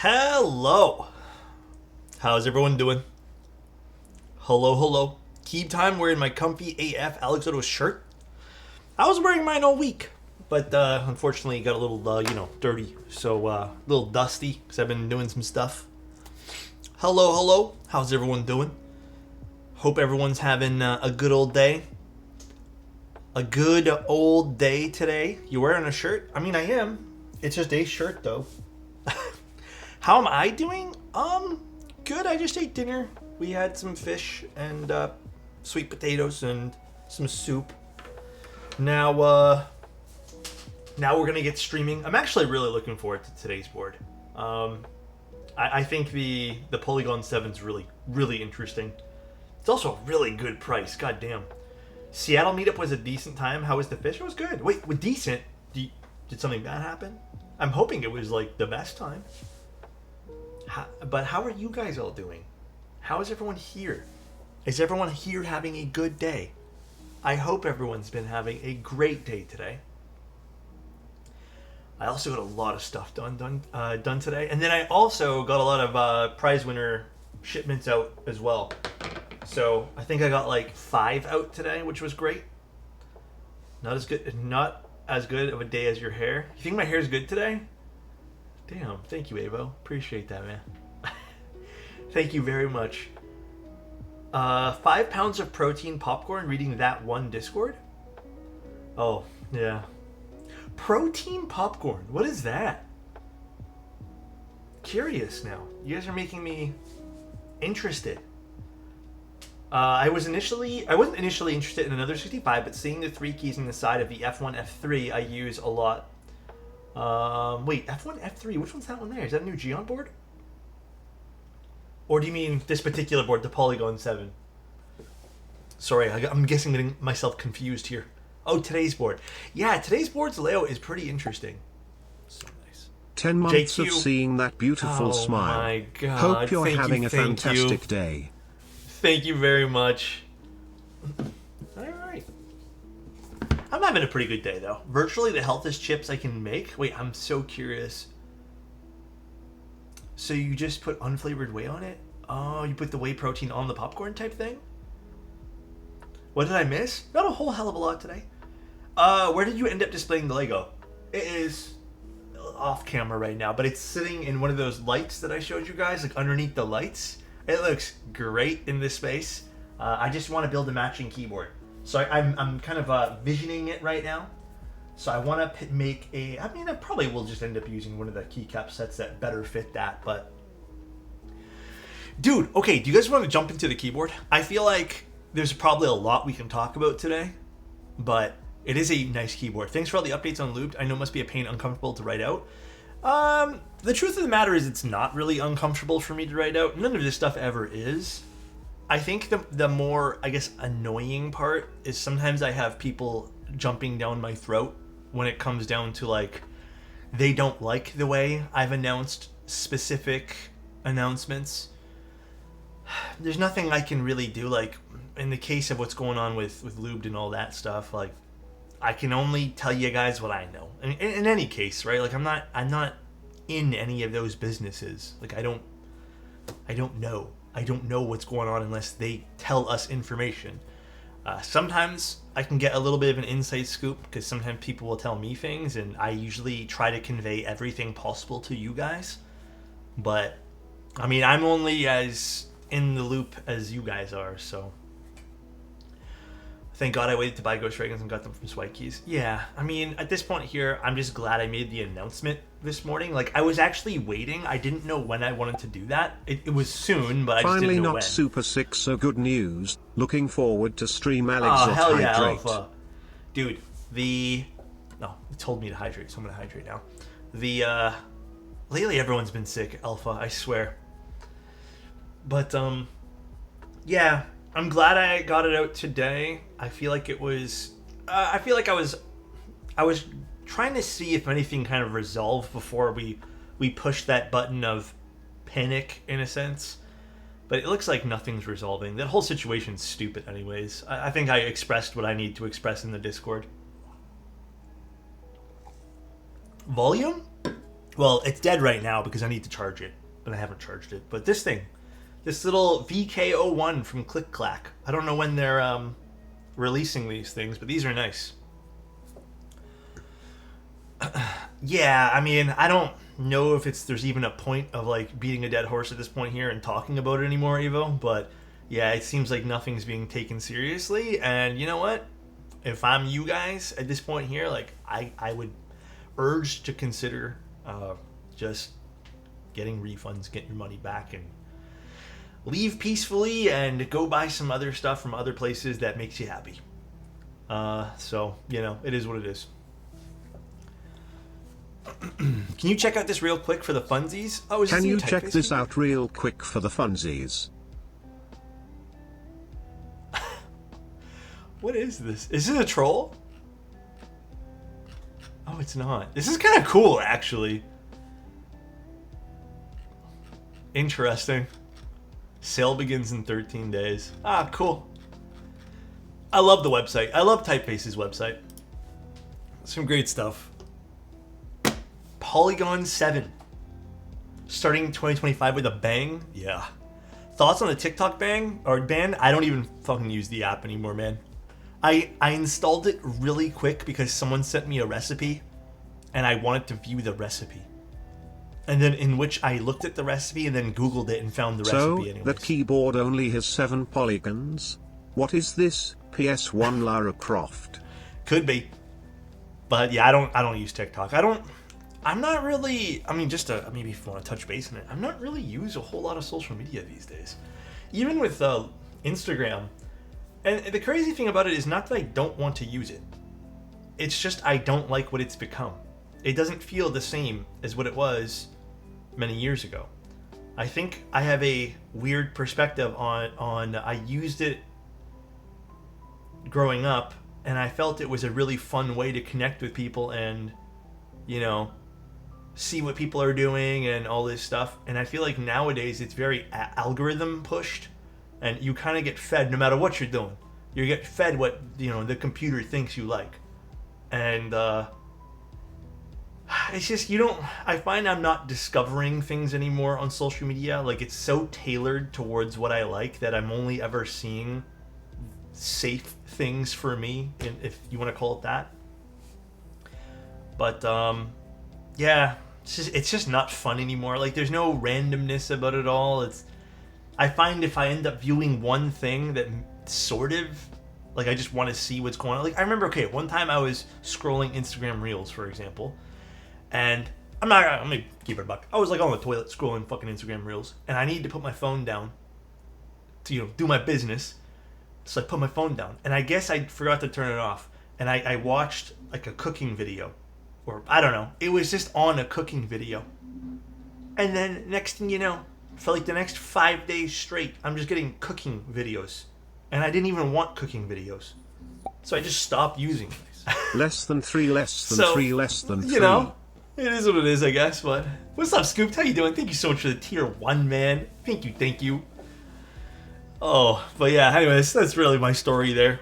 Hello. How's everyone doing? Hello, hello. Keep time wearing my comfy AF Alexotos shirt. I was wearing mine all week, but unfortunately it got a little, dirty. So a little dusty because I've been doing some stuff. Hello, hello. How's everyone doing? Hope everyone's having a good old day. A good old day today. You wearing a shirt? I mean, I am. It's just a shirt, though. How am I doing? Good. I just ate dinner. We had some fish and sweet potatoes and some soup. Now we're gonna get streaming. I'm actually really looking forward to today's board. I think the Polygon-7 is really interesting. It's also a really good price. God damn. Seattle meetup was a decent time. How was the fish? It was good. Wait, with decent? Did something bad happen? I'm hoping it was like the best time. But how are you guys all doing? How is everyone here? Is everyone here having a good day? I hope everyone's been having a great day today. I also got a lot of stuff done today, and then I also got a lot of prize winner shipments out as well. So I think I got like 5 out today, which was great. Not as good of a day as your hair. You think my hair is good today? Damn, thank you, Avo. Appreciate that, man. Thank you very much. 5 pounds of protein popcorn reading that one Discord? Oh, yeah. Protein popcorn, what is that? Curious now. You guys are making me interested. I wasn't initially interested in another 65, but seeing the 3 keys on the side of the F1, F3, I use a lot. Wait, F1, F3, which one's that one there? Is that a new Geon board? Or do you mean this particular board, the Polygon-7? Sorry, I'm guessing getting myself confused here. Oh, today's board. Yeah, today's board's layout is pretty interesting. So nice. 10 months JQ. of seeing that beautiful smile. Oh my god. Hope you're having a thank fantastic you. day. Thank you very much. Alright. I'm having a pretty good day, though. Virtually the healthiest chips I can make. Wait, I'm so curious. So you just put unflavored whey on it? Oh, you put the whey protein on the popcorn type thing? What did I miss? Not a whole hell of a lot today. Where did you end up displaying the Lego? It is off camera right now, but it's sitting in one of those lights that I showed you guys, like underneath the lights. It looks great in this space. I just want to build a matching keyboard. So I'm kind of visioning it right now. So I want to make a... I mean, I probably will just end up using one of the keycap sets that better fit that, but... Dude, okay, do you guys want to jump into the keyboard? I feel like there's probably a lot we can talk about today, but it is a nice keyboard. Thanks for all the updates on Lubed. I know it must be a pain uncomfortable to write out. The truth of the matter is it's not really uncomfortable for me to write out. None of this stuff ever is. I think the more, I guess, annoying part is sometimes I have people jumping down my throat when it comes down to, like, they don't like the way I've announced specific announcements. There's nothing I can really do, like, in the case of what's going on with Lubed and all that stuff, like, I can only tell you guys what I know. I mean, in any case, right? Like, I'm not in any of those businesses. Like, I don't know. I don't know what's going on unless they tell us information. Sometimes I can get a little bit of an inside scoop because sometimes people will tell me things, and I usually try to convey everything possible to you guys. But, I mean, I'm only as in the loop as you guys are, so... Thank God I waited to buy Ghost Dragons and got them from Swipe Keys. Yeah, I mean, at this point here, I'm just glad I made the announcement this morning. Like, I was actually waiting. I didn't know when I wanted to do that. It was soon, but I just didn't know when. Finally not Super Sick, so good news. Looking forward to stream Alexotos. Oh, hell yeah, Hydrate. Alpha. Dude, No, it told me to hydrate, so I'm going to hydrate now. Lately everyone's been sick, Alpha, I swear. But, yeah... I'm glad I got it out today. I feel like it was... I was trying to see if anything kind of resolved before we pushed that button of panic, in a sense. But it looks like nothing's resolving. That whole situation's stupid anyways. I think I expressed what I need to express in the Discord. Volume? Well, it's dead right now because I need to charge it. But I haven't charged it. But this thing... This little VK01 from Click Clack. I don't know when they're releasing these things, but these are nice. Yeah, I mean, I don't know if there's even a point of like beating a dead horse at this point here and talking about it anymore, Evo, but yeah, it seems like nothing's being taken seriously, and you know what? If I'm you guys at this point here, like, I would urge to consider just getting refunds, getting your money back, and leave peacefully and go buy some other stuff from other places that makes you happy. So, you know, it is what it is. Can you check out this real quick for the funsies? Oh, is Can this you new check typeface this video? out real quick for the funsies? What is this? Is this a troll? Oh, it's not. This is kind of cool, actually. Interesting. Sale begins in 13 days. Ah, cool. I love the website. I love Typeface's website. Some great stuff. Polygon-7. Starting in 2025 with a bang? Yeah. Thoughts on the TikTok ban? I don't even fucking use the app anymore, man. I installed it really quick because someone sent me a recipe and I wanted to view the recipe. And then in which I looked at the recipe and then Googled it and found the recipe anyways. That keyboard only has 7 polygons? What is this? PS1 Lara Croft. Could be. But yeah, I don't use TikTok. I'm not really, I mean, just to maybe if you want to touch base on it, I'm not really use a whole lot of social media these days. Even with Instagram. And the crazy thing about it is not that I don't want to use it. It's just I don't like what it's become. It doesn't feel the same as what it was many years ago. I think I have a weird perspective on I used it growing up, and I felt it was a really fun way to connect with people and, you know, see what people are doing and all this stuff. And I feel like nowadays it's very algorithm pushed, and you kind of get fed no matter what you're doing. You get fed what, you know, the computer thinks you like. And it's just, I find I'm not discovering things anymore on social media. Like, it's so tailored towards what I like that I'm only ever seeing safe things for me, if you want to call it that. But yeah, it's just not fun anymore. Like, there's no randomness about it all. I find if I end up viewing one thing that sort of, like, I just want to see what's going on. Like, I remember, one time I was scrolling Instagram Reels, for example, and I'm gonna keep it a buck. I was like on the toilet scrolling fucking Instagram Reels, and I needed to put my phone down to, you know, do my business. So I put my phone down, and I guess I forgot to turn it off, and I watched like a cooking video, or I don't know. It was just on a cooking video, and then next thing you know, for like the next 5 days straight, I'm just getting cooking videos, and I didn't even want cooking videos, so I just stopped using these. Less than 3, less than 3, less than 3. You know, it is what it is, I guess. But what's up, Scoop? How you doing? Thank you so much for the tier 1, man. Thank you. Oh, but yeah, anyways, that's really my story there.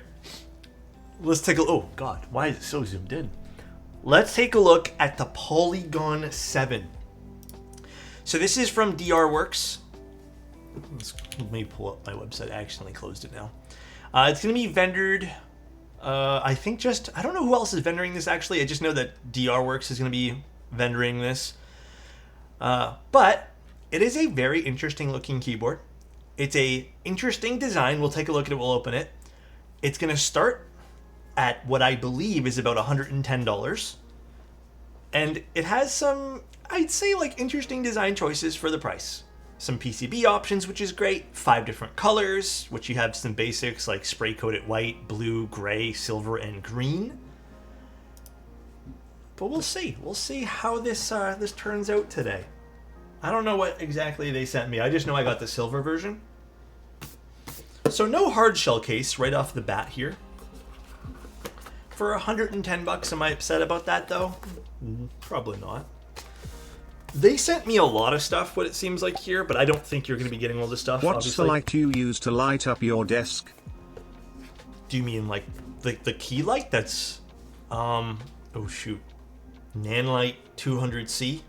Let's take a look. Oh, God, why is it so zoomed in? Let's take a look at the Polygon-7. So this is from DR Works. Let me pull up my website. I accidentally closed it now. It's going to be vendored. I think I don't know who else is vendoring this actually. I just know that DR Works is going to be vendoring this. But it is a very interesting looking keyboard. It's a interesting design. We'll take a look at it. We'll open it. It's going to start at what I believe is about $110. And it has some, I'd say, like interesting design choices for the price. Some PCB options, which is great. 5 different colors, which you have some basics like spray coated white, blue, gray, silver, and green. But we'll see. We'll see how this turns out today. I don't know what exactly they sent me. I just know I got the silver version. So no hard shell case right off the bat here. For $110, am I upset about that though? Probably not. They sent me a lot of stuff, what it seems like here, but I don't think you're going to be getting all this stuff. What's obviously. the light you use to light up your desk? Do you mean like the key light? That's oh shoot, Nanlite 200C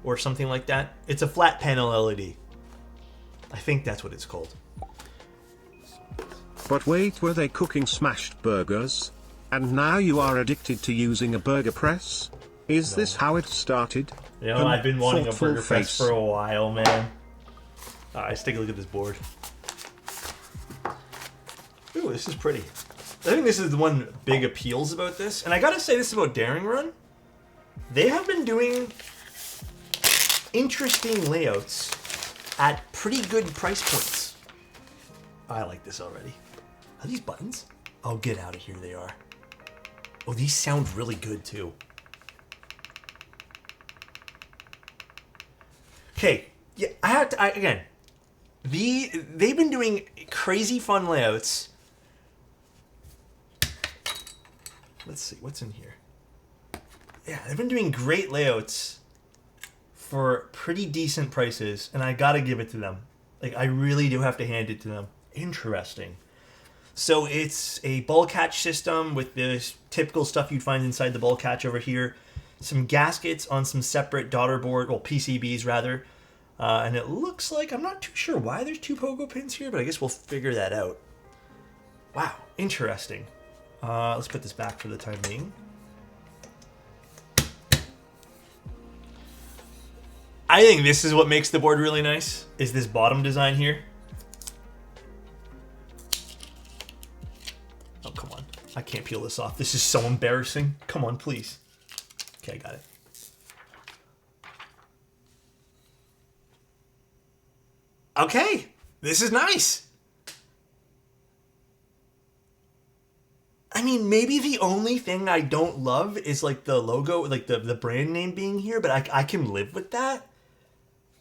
or something like that. It's a flat panel LED. I think that's what it's called. But wait, were they cooking smashed burgers? And now you are addicted to using a burger press? Is this how it started? You know, I've been wanting a Thoughtful burger press for a while, man. Alright, let's take a look at this board. Ooh, this is pretty. I think this is the one big appeals about this. And I gotta say this about Daring Run. They have been doing interesting layouts at pretty good price points. I like this already. Are these buttons? Oh, get out of here, they are. Oh, these sound really good too. Okay, yeah, again, they've been doing crazy fun layouts. Let's see, what's in here? Yeah, they've been doing great layouts for pretty decent prices, and I gotta give it to them. Like, I really do have to hand it to them. Interesting. So it's a ball catch system with the typical stuff you'd find inside the ball catch over here. Some gaskets on some separate daughter board, well, PCBs rather. And it looks like, I'm not too sure why there's 2 pogo pins here, but I guess we'll figure that out. Wow, interesting. Let's put this back for the time being. I think this is what makes the board really nice, is this bottom design here. Oh, come on. I can't peel this off. This is so embarrassing. Come on, please. Okay, I got it. Okay, this is nice. I mean, maybe the only thing I don't love is like the logo, like the brand name being here, but I can live with that.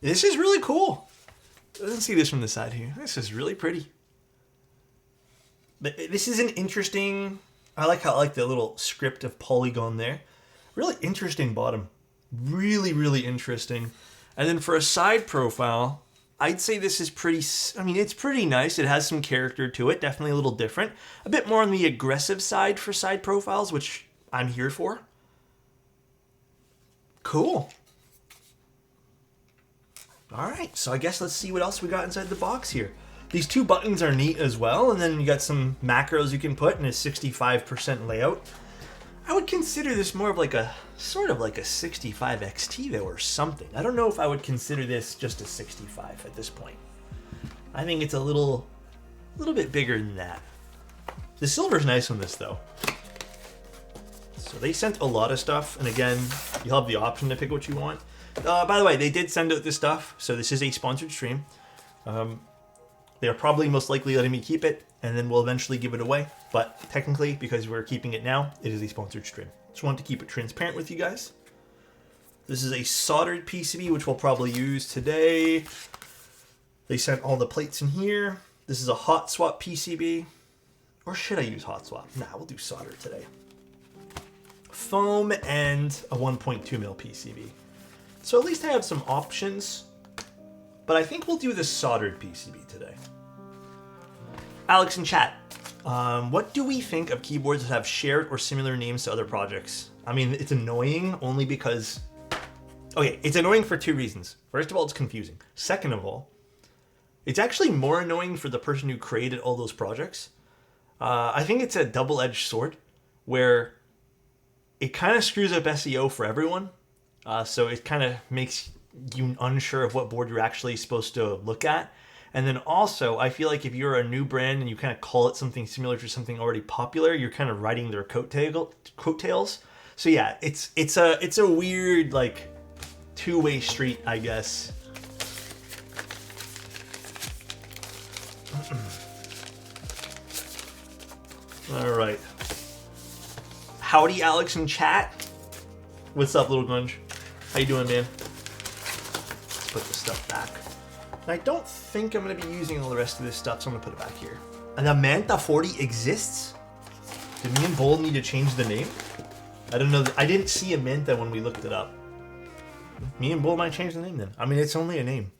This is really cool. Let's see this from the side here. This is really pretty. But this is an interesting, I like the little script of Polygon there. Really interesting bottom. Really, really interesting. And then for a side profile, I'd say this is pretty, I mean, it's pretty nice. It has some character to it. Definitely a little different. A bit more on the aggressive side for side profiles, which I'm here for. Cool. All right, so I guess let's see what else we got inside the box here. These 2 buttons are neat as well, and then you got some macros you can put in a 65% layout. I would consider this more of like a, sort of like a 65 XT though, or something. I don't know if I would consider this just a 65 at this point. I think it's a little bit bigger than that. The silver's nice on this though. So they sent a lot of stuff, and again, you'll have the option to pick what you want. By the way, they did send out this stuff, so this is a sponsored stream. They're probably most likely letting me keep it, and then we'll eventually give it away. But technically, because we're keeping it now, it is a sponsored stream. Just wanted to keep it transparent with you guys. This is a soldered PCB, which we'll probably use today. They sent all the plates in here. This is a hot swap PCB. Or should I use hot swap? Nah, we'll do solder today. Foam and a 1.2 mil PCB. So at least I have some options. But I think we'll do the soldered PCB today. Alex in chat, what do we think of keyboards that have shared or similar names to other projects? I mean, it's annoying only because... Okay, it's annoying for 2 reasons. First of all, it's confusing. Second of all, It's actually more annoying for the person who created all those projects. I think it's a double-edged sword where it kind of screws up SEO for everyone. So it kind of makes you unsure of what board you're actually supposed to look at. And then also, I feel like if you're a new brand and you kind of call it something similar to something already popular, you're kind of riding their coattails. So yeah, it's a weird like two-way street, I guess. All right. Howdy, Alex in chat. What's up, little Gunge? How you doing, man? Let's put this stuff back. And I don't think I'm going to be using all the rest of this stuff, so I'm going to put it back here. And the Manta 40 exists? Did me and Bold need to change the name? I don't know. I didn't see a Manta when we looked it up. Me and Bold might change the name then. I mean, it's only a name.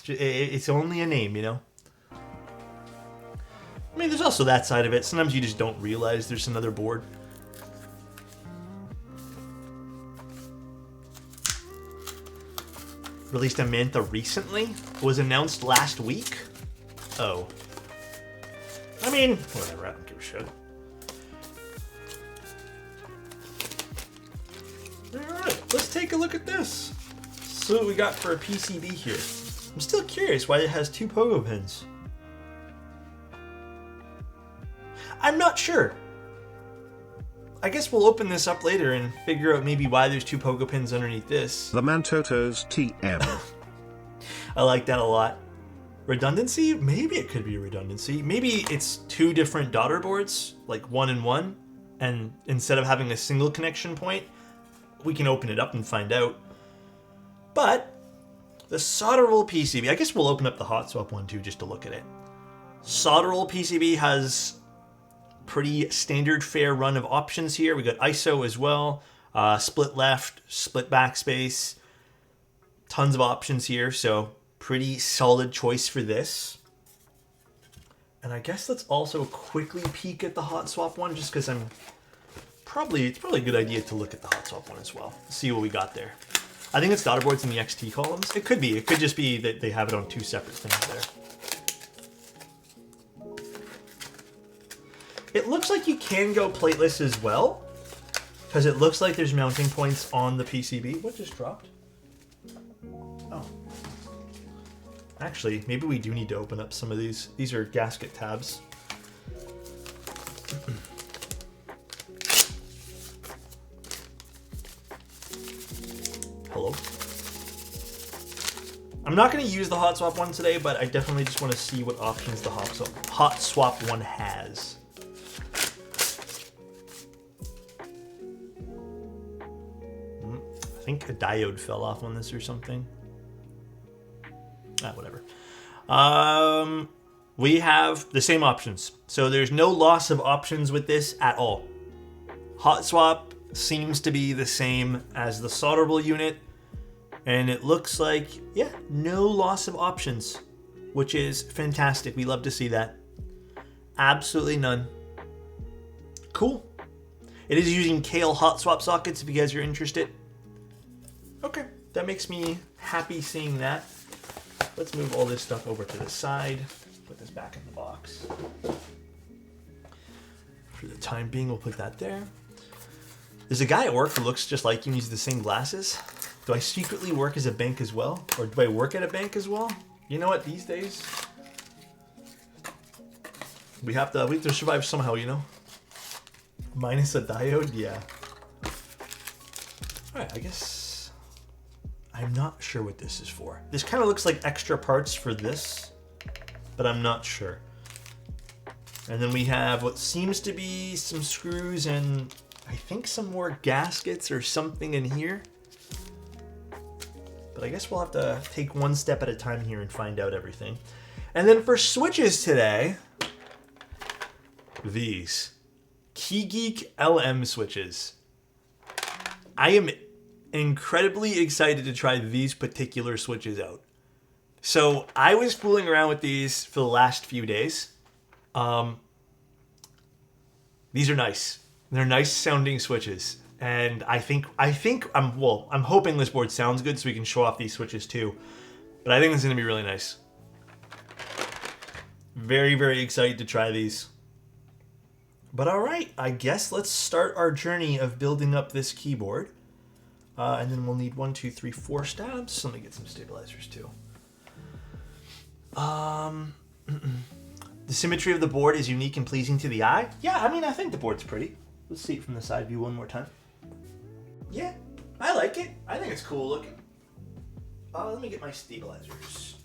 It's only a name, you know? I mean, there's also that side of it. Sometimes you just don't realize there's another board. Released a Manta recently? Was announced last week? Oh. I mean, whatever, I don't give a shit. Alright, let's take a look at this. See what we got for a PCB here. I'm still curious why it has 2 pogo pins. I'm not sure. I guess we'll open this up later and figure out maybe why there's 2 pogo pins underneath this. The Mantotos TM. I like that a lot. Redundancy? Maybe it could be redundancy. Maybe it's 2 different daughter boards, like 1 and 1, and instead of having a single connection point, we can open it up and find out. But the solder roll PCB, I guess we'll open up the hot swap one too just to look at it. Solder roll PCB has pretty standard fare run of options here. We got ISO as well, split left, split backspace, tons of options here, so pretty solid choice for this. And I guess let's also quickly peek at the hot swap one, just because it's probably a good idea to look at the hot swap one as well. See what we got there. I think it's daughter boards in the XT columns. It could be. It could just be that they have it on 2 separate things there. It looks like you can go plateless as well, because it looks like there's mounting points on the PCB. What just dropped? Oh. Actually, maybe we do need to open up some of these. These are gasket tabs. Hello. I'm not going to use the hot swap one today, but I definitely just want to see what options the hot swap one has. I think a diode fell off on this or something. Whatever. We have the same options. So there's no loss of options with this at all. Hot swap seems to be the same as the solderable unit. And it looks like, yeah, no loss of options, which is fantastic. We love to see that. Absolutely none. Cool. It is using Kale hot swap sockets if you guys are interested. Okay, that makes me happy seeing that. Let's move all this stuff over to the side. Put this back in the box. For the time being, we'll put that there. There's a guy at work who looks just like you and uses the same glasses. Do I secretly work as a bank as well? Or do I work at a bank as well? You know what, these days, we have to survive somehow, you know? Minus a diode, yeah. Alright, I guess I'm not sure what this is for. This kind of looks like extra parts for this, but I'm not sure. And then we have what seems to be some screws and I think some more gaskets or something in here. But I guess we'll have to take one step at a time here and find out everything. And then for switches today, these KeyGeek LM switches. I am incredibly excited to try these particular switches out. So I was fooling around with these for the last few days. These are nice. They're nice sounding switches. And I'm hoping this board sounds good so we can show off these switches too. But I think this is gonna be really nice. Very, very excited to try these. But all right, I guess let's start our journey of building up this keyboard. And then we'll need 1, 2, 3, 4 stabs. Let me get some stabilizers too. The symmetry of the board is unique and pleasing to the eye. Yeah, I mean, I think the board's pretty. Let's see it from the side view one more time. Yeah, I like it. I think it's cool looking. Let me get my stabilizers.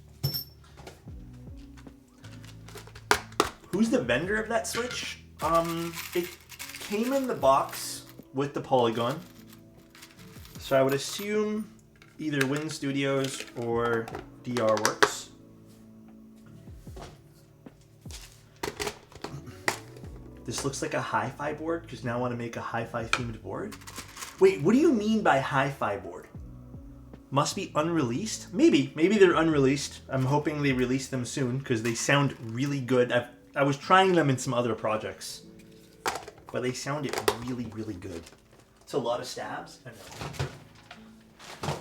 Who's the vendor of that Switch? It came in the box with the Polygon. So I would assume either Win Studios or DR Works. This looks like a hi-fi board because now I want to make a hi-fi themed board. Wait, what do you mean by hi-fi board? Must be unreleased? Maybe they're unreleased. I'm hoping they release them soon because they sound really good. I was trying them in some other projects, but they sounded really, really good. It's a lot of stabs. I know.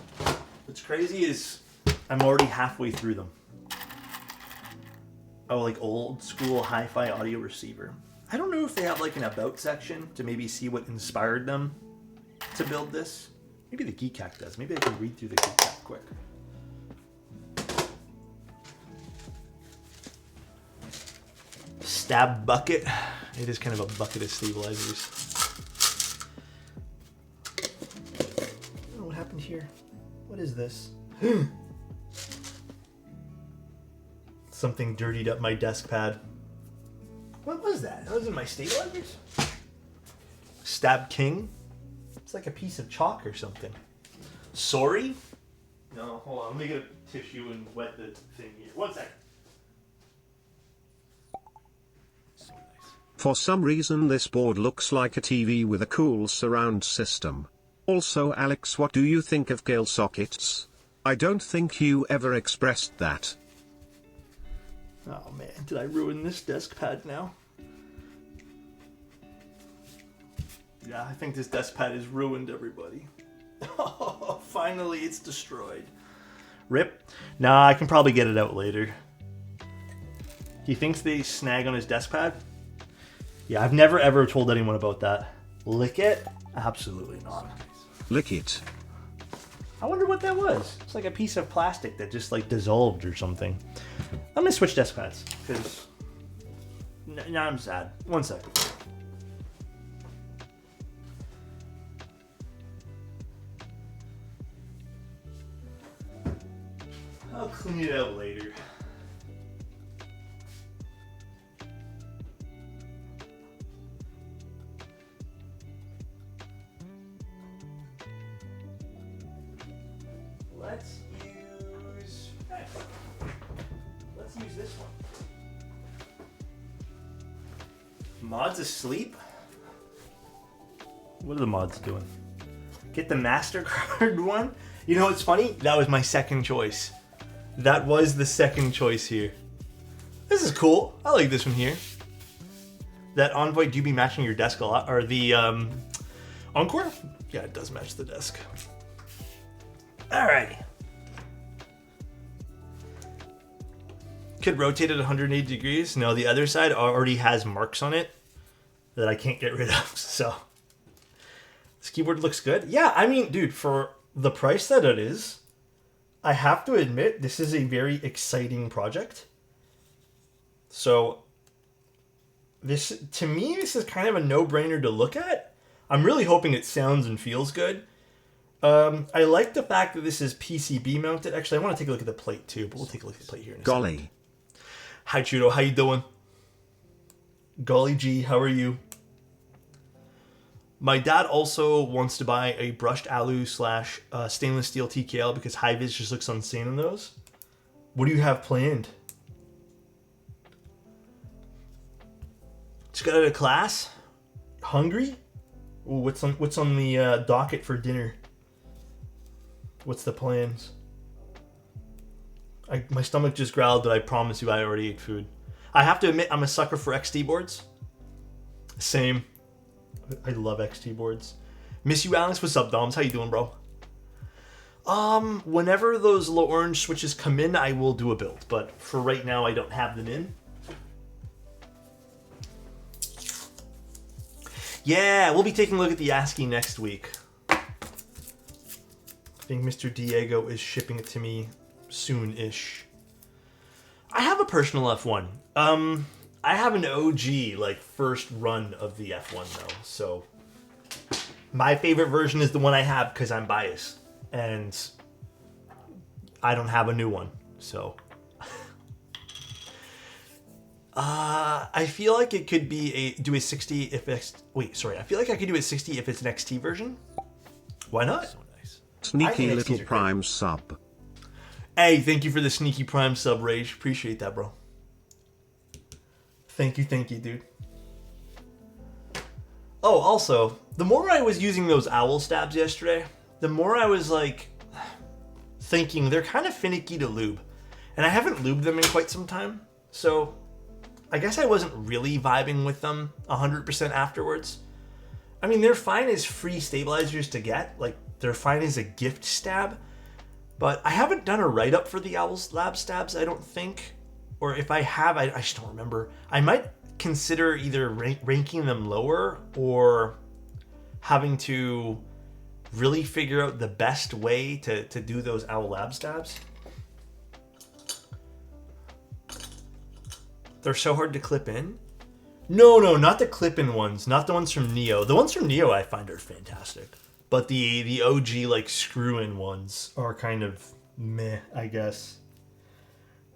What's crazy is I'm already halfway through them. Oh, like old school hi-fi audio receiver. I don't know if they have like an about section to maybe see what inspired them to build this. Maybe the Geek Hack does. Maybe I can read through the Geek Hack quick. Stab bucket. It is kind of a bucket of stabilizers. Oh, what happened here? What is this? Something dirtied up my desk pad. What was that? That was in my stabilizers? Stab King? It's like a piece of chalk or something. Sorry? No, hold on. Let me get a tissue and wet the thing here. 1 second. So nice. For some reason this board looks like a TV with a cool surround system. Also Alex, what do you think of Gale sockets? I don't think you ever expressed that. Oh man, did I ruin this desk pad now? Yeah, I think this desk pad is ruined, everybody. Oh, finally it's destroyed. Rip. Nah, I can probably get it out later. He thinks they snag on his desk pad? Yeah, I've never ever told anyone about that. Lick it? Absolutely not. Lick it. I wonder what that was. It's like a piece of plastic that just like dissolved or something. I'm gonna switch desk pads because now I'm sad. 1 second. I'll clean it out later. Let's use this one. Mods asleep? What are the mods doing? Get the MasterCard one? You know what's funny? That was my second choice. That was the second choice here. This is cool. I like this one here. That Envoy do be matching your desk a lot. Or the Encore? Yeah, it does match the desk. Alrighty. Could rotate it 180 degrees. No, the other side already has marks on it that I can't get rid of. So this keyboard looks good. Yeah, I mean, dude, for the price that it is, I have to admit this is a very exciting project. So this, to me, this is kind of a no-brainer to look at. I'm really hoping it sounds and feels good. I like the fact that this is PCB mounted. Actually, I want to take a look at the plate too, but we'll take a look at the plate here in a Golly. second. Hi, Chudo. How you doing? Golly G, how are you? My dad also wants to buy a brushed alu / stainless steel TKL because high-vis just looks insane on those. What do you have planned? Just got out of class? Hungry? Ooh, what's on the docket for dinner? What's the plans? My stomach just growled, but I promise you I already ate food. I have to admit, I'm a sucker for XT boards. Same. I love XT boards. Miss you, Alex. What's up, Doms? How you doing, bro? Whenever those low orange switches come in, I will do a build. But for right now, I don't have them in. Yeah, we'll be taking a look at the ASCII next week. I think Mr. Diego is shipping it to me soon-ish. I have a personal F1. I have an OG, like, first run of the F1, though. So, my favorite version is the one I have because I'm biased. And I don't have a new one. So, I feel like it could be do a 60 if it's... Wait, sorry. I feel like I could do a 60 if it's an XT version. Why not? So nice. Sneaky little Prime sub. Hey, thank you for the sneaky Prime sub, Rage. Appreciate that, bro. Thank you, dude. Oh, also, the more I was using those owl stabs yesterday, the more I was, like, thinking they're kind of finicky to lube. And I haven't lubed them in quite some time, so I guess I wasn't really vibing with them 100% afterwards. I mean, they're fine as free stabilizers to get. Like, they're fine as a gift stab. But I haven't done a write-up for the Owl's Lab stabs, I don't think. Or if I have, I just don't remember. I might consider either ranking them lower or having to really figure out the best way to do those Owl Lab stabs. They're so hard to clip in. No, not the clip-in ones. Not the ones from Neo. The ones from Neo I find are fantastic. But the OG, like, screw-in ones are kind of meh, I guess.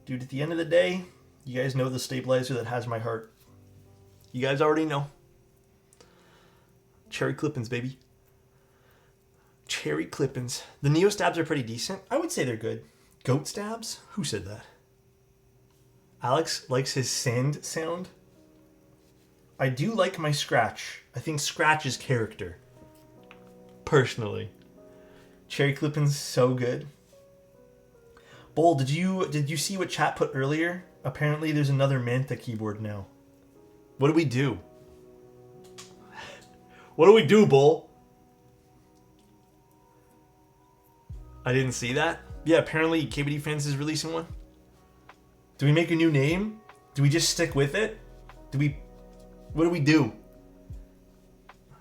Dude, at the end of the day, you guys know the stabilizer that has my heart. You guys already know. Cherry clip-ins, baby. Cherry clip-ins. The Neo stabs are pretty decent. I would say they're good. Goat stabs? Who said that? Alex likes his sand sound. I do like my scratch. I think scratch is character. Personally. Cherry clipping's so good. Bull, did you see what chat put earlier? Apparently there's another Manta keyboard now. What do we do? What do we do, Bull? I didn't see that. Yeah, apparently KBD Fans is releasing one. Do we make a new name? Do we just stick with it? What do we do?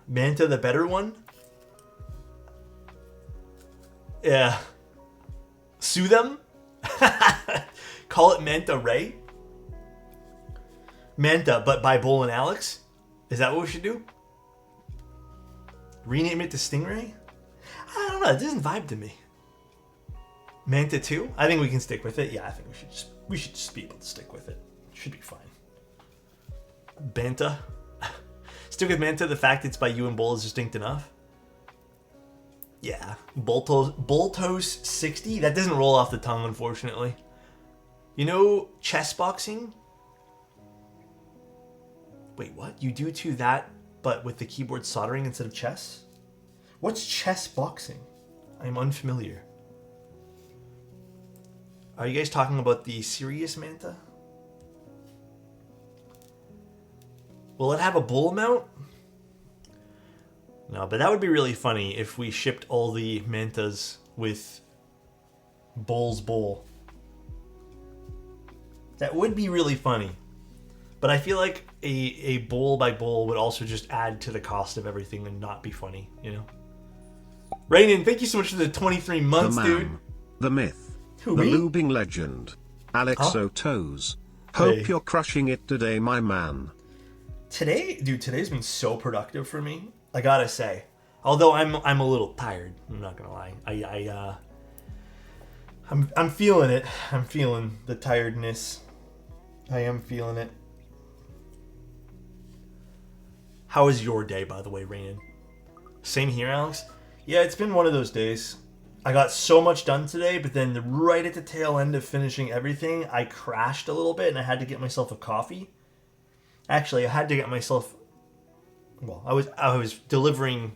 Manta the better one? Yeah. Sue them? Call it Manta Ray? Manta, but by Bull and Alex? Is that what we should do? Rename it to Stingray? I don't know, it doesn't vibe to me. Manta 2? I think we can stick with it. Yeah, I think we should just be able to stick with it. Should be fine. Banta? Stick with Manta, the fact it's by you and Bull is distinct enough? Yeah. Boltos 60? That doesn't roll off the tongue, unfortunately. You know chess boxing? Wait, what? You do to that, but with the keyboard soldering instead of chess? What's chess boxing? I'm unfamiliar. Are you guys talking about the serious Manta? Will it have a bull mount? No, but that would be really funny if we shipped all the Mantas with Bull's Bull. That would be really funny. But I feel like a bull by bull would also just add to the cost of everything and not be funny, you know? Rainin, thank you so much for the 23 months, the man, dude. The myth. Who, the me? lubing legend. Alexotos. Hope Hey. you're crushing it today, my man. Today's been so productive for me. I gotta say. Although I'm a little tired. I'm not gonna lie. I'm feeling it. I'm feeling the tiredness. I am feeling it. How was your day, by the way, Rainin? Same here, Alex. Yeah, it's been one of those days. I got so much done today, but then right at the tail end of finishing everything, I crashed a little bit and I had to get myself a coffee. Actually, I had to get myself... Well, I was delivering...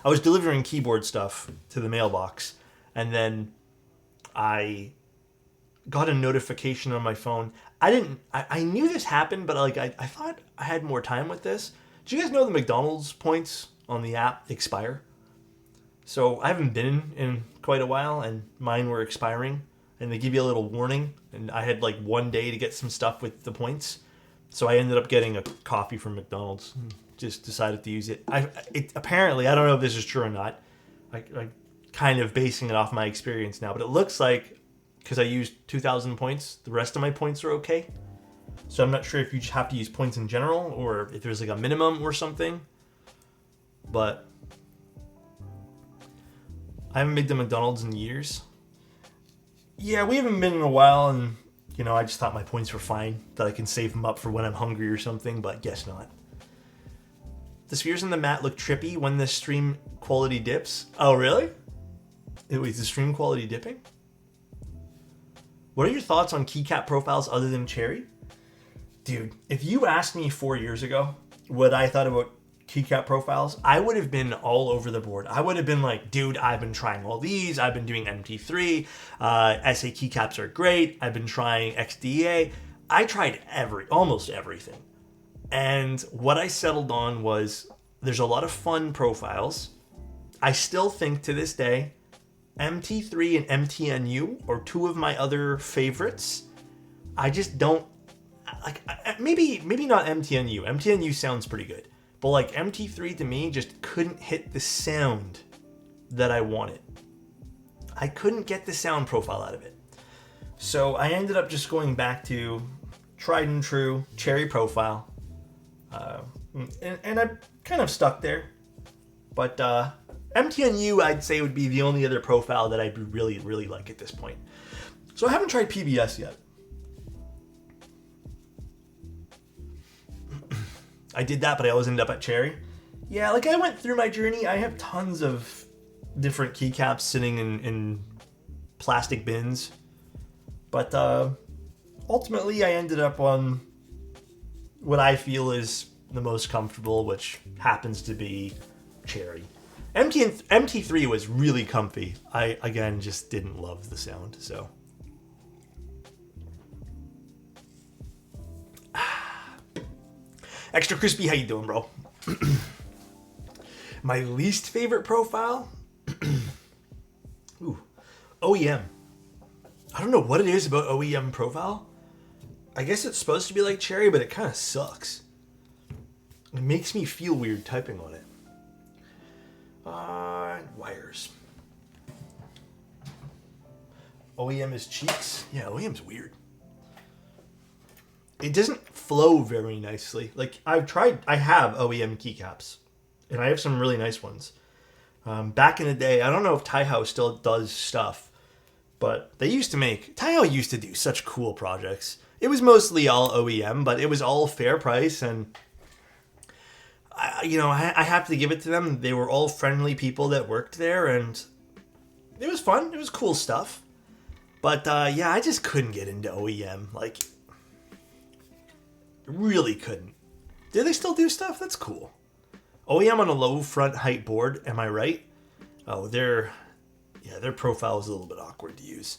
I was delivering keyboard stuff to the mailbox, and then I got a notification on my phone. I knew this happened, but I thought I had more time with this. Do you guys know the McDonald's points on the app expire? So I haven't been in quite a while, and mine were expiring, and they give you a little warning, and I had like 1 day to get some stuff with the points. So I ended up getting a coffee from McDonald's. just decided to use it. Apparently, I don't know if this is true or not. I kind of basing it off my experience now, but it looks like because I used 2,000 points, the rest of my points are okay. So I'm not sure if you just have to use points in general or if there's like a minimum or something. But I haven't been to McDonald's in years. Yeah, we haven't been in a while, and I just thought my points were fine, that I can save them up for when I'm hungry or something, but guess not. The spheres on the mat look trippy when the stream quality dips. Oh, really? Wait, is the stream quality dipping? What are your thoughts on keycap profiles other than Cherry? Dude, if you asked me 4 years ago what I thought about keycap profiles, I would have been all over the board. I would have been like, dude, I've been trying all these. I've been doing MT3. SA keycaps are great. I've been trying XDA. I tried almost everything. And what I settled on was there's a lot of fun profiles. I still think to this day, MT3 and MTNU are two of my other favorites. I just don't like, maybe not MTNU. MTNU sounds pretty good. But like MT3 to me just couldn't hit the sound that I wanted. I couldn't get the sound profile out of it. So I ended up just going back to tried and true Cherry profile. And I kind of stuck there. But MTNU I'd say would be the only other profile that I really, really like at this point. So I haven't tried PBS yet. I did that, but I always ended up at Cherry. Yeah, like I went through my journey. I have tons of different keycaps sitting in plastic bins. But ultimately, I ended up on what I feel is the most comfortable, which happens to be Cherry. MT3 was really comfy. I, again, just didn't love the sound, so... Extra Crispy, how you doing, bro? My least favorite profile? Ooh, OEM. I don't know what it is about OEM profile. I guess it's supposed to be like Cherry, but it kind of sucks. It makes me feel weird typing on it. Wires. OEM is cheeks? Yeah, OEM's weird. It doesn't flow very nicely. Like, I have OEM keycaps, and I have some really nice ones. Back in the day, I don't know if Taihao still does stuff, but Taihao used to do such cool projects. It was mostly all OEM, but it was all fair price, and I have to give it to them. They were all friendly people that worked there, and it was fun. It was cool stuff. But, yeah, I just couldn't get into OEM. Like... Really couldn't. Do they still do stuff? That's cool. OEM on a low front height board, am I right? Oh, their profile is a little bit awkward to use.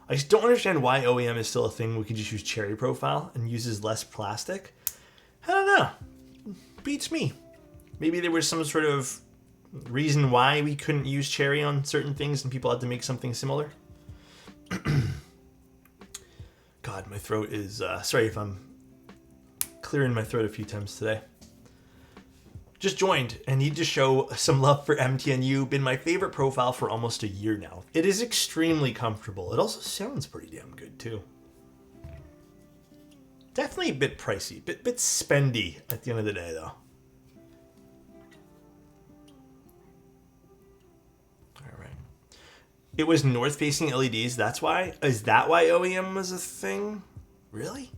I just don't understand why OEM is still a thing. We could just use Cherry profile and uses less plastic. I don't know. Beats me. Maybe there was some sort of reason why we couldn't use Cherry on certain things and people had to make something similar. God, my throat is... sorry if I'm clearing my throat a few times today. Just joined and need to show some love for MTNU. Been my favorite profile for almost a year now. It is extremely comfortable. It also sounds pretty damn good too. Definitely a bit pricey, bit spendy at the end of the day though. All right. It was north-facing LEDs. That's why. Is that why OEM was a thing? Really?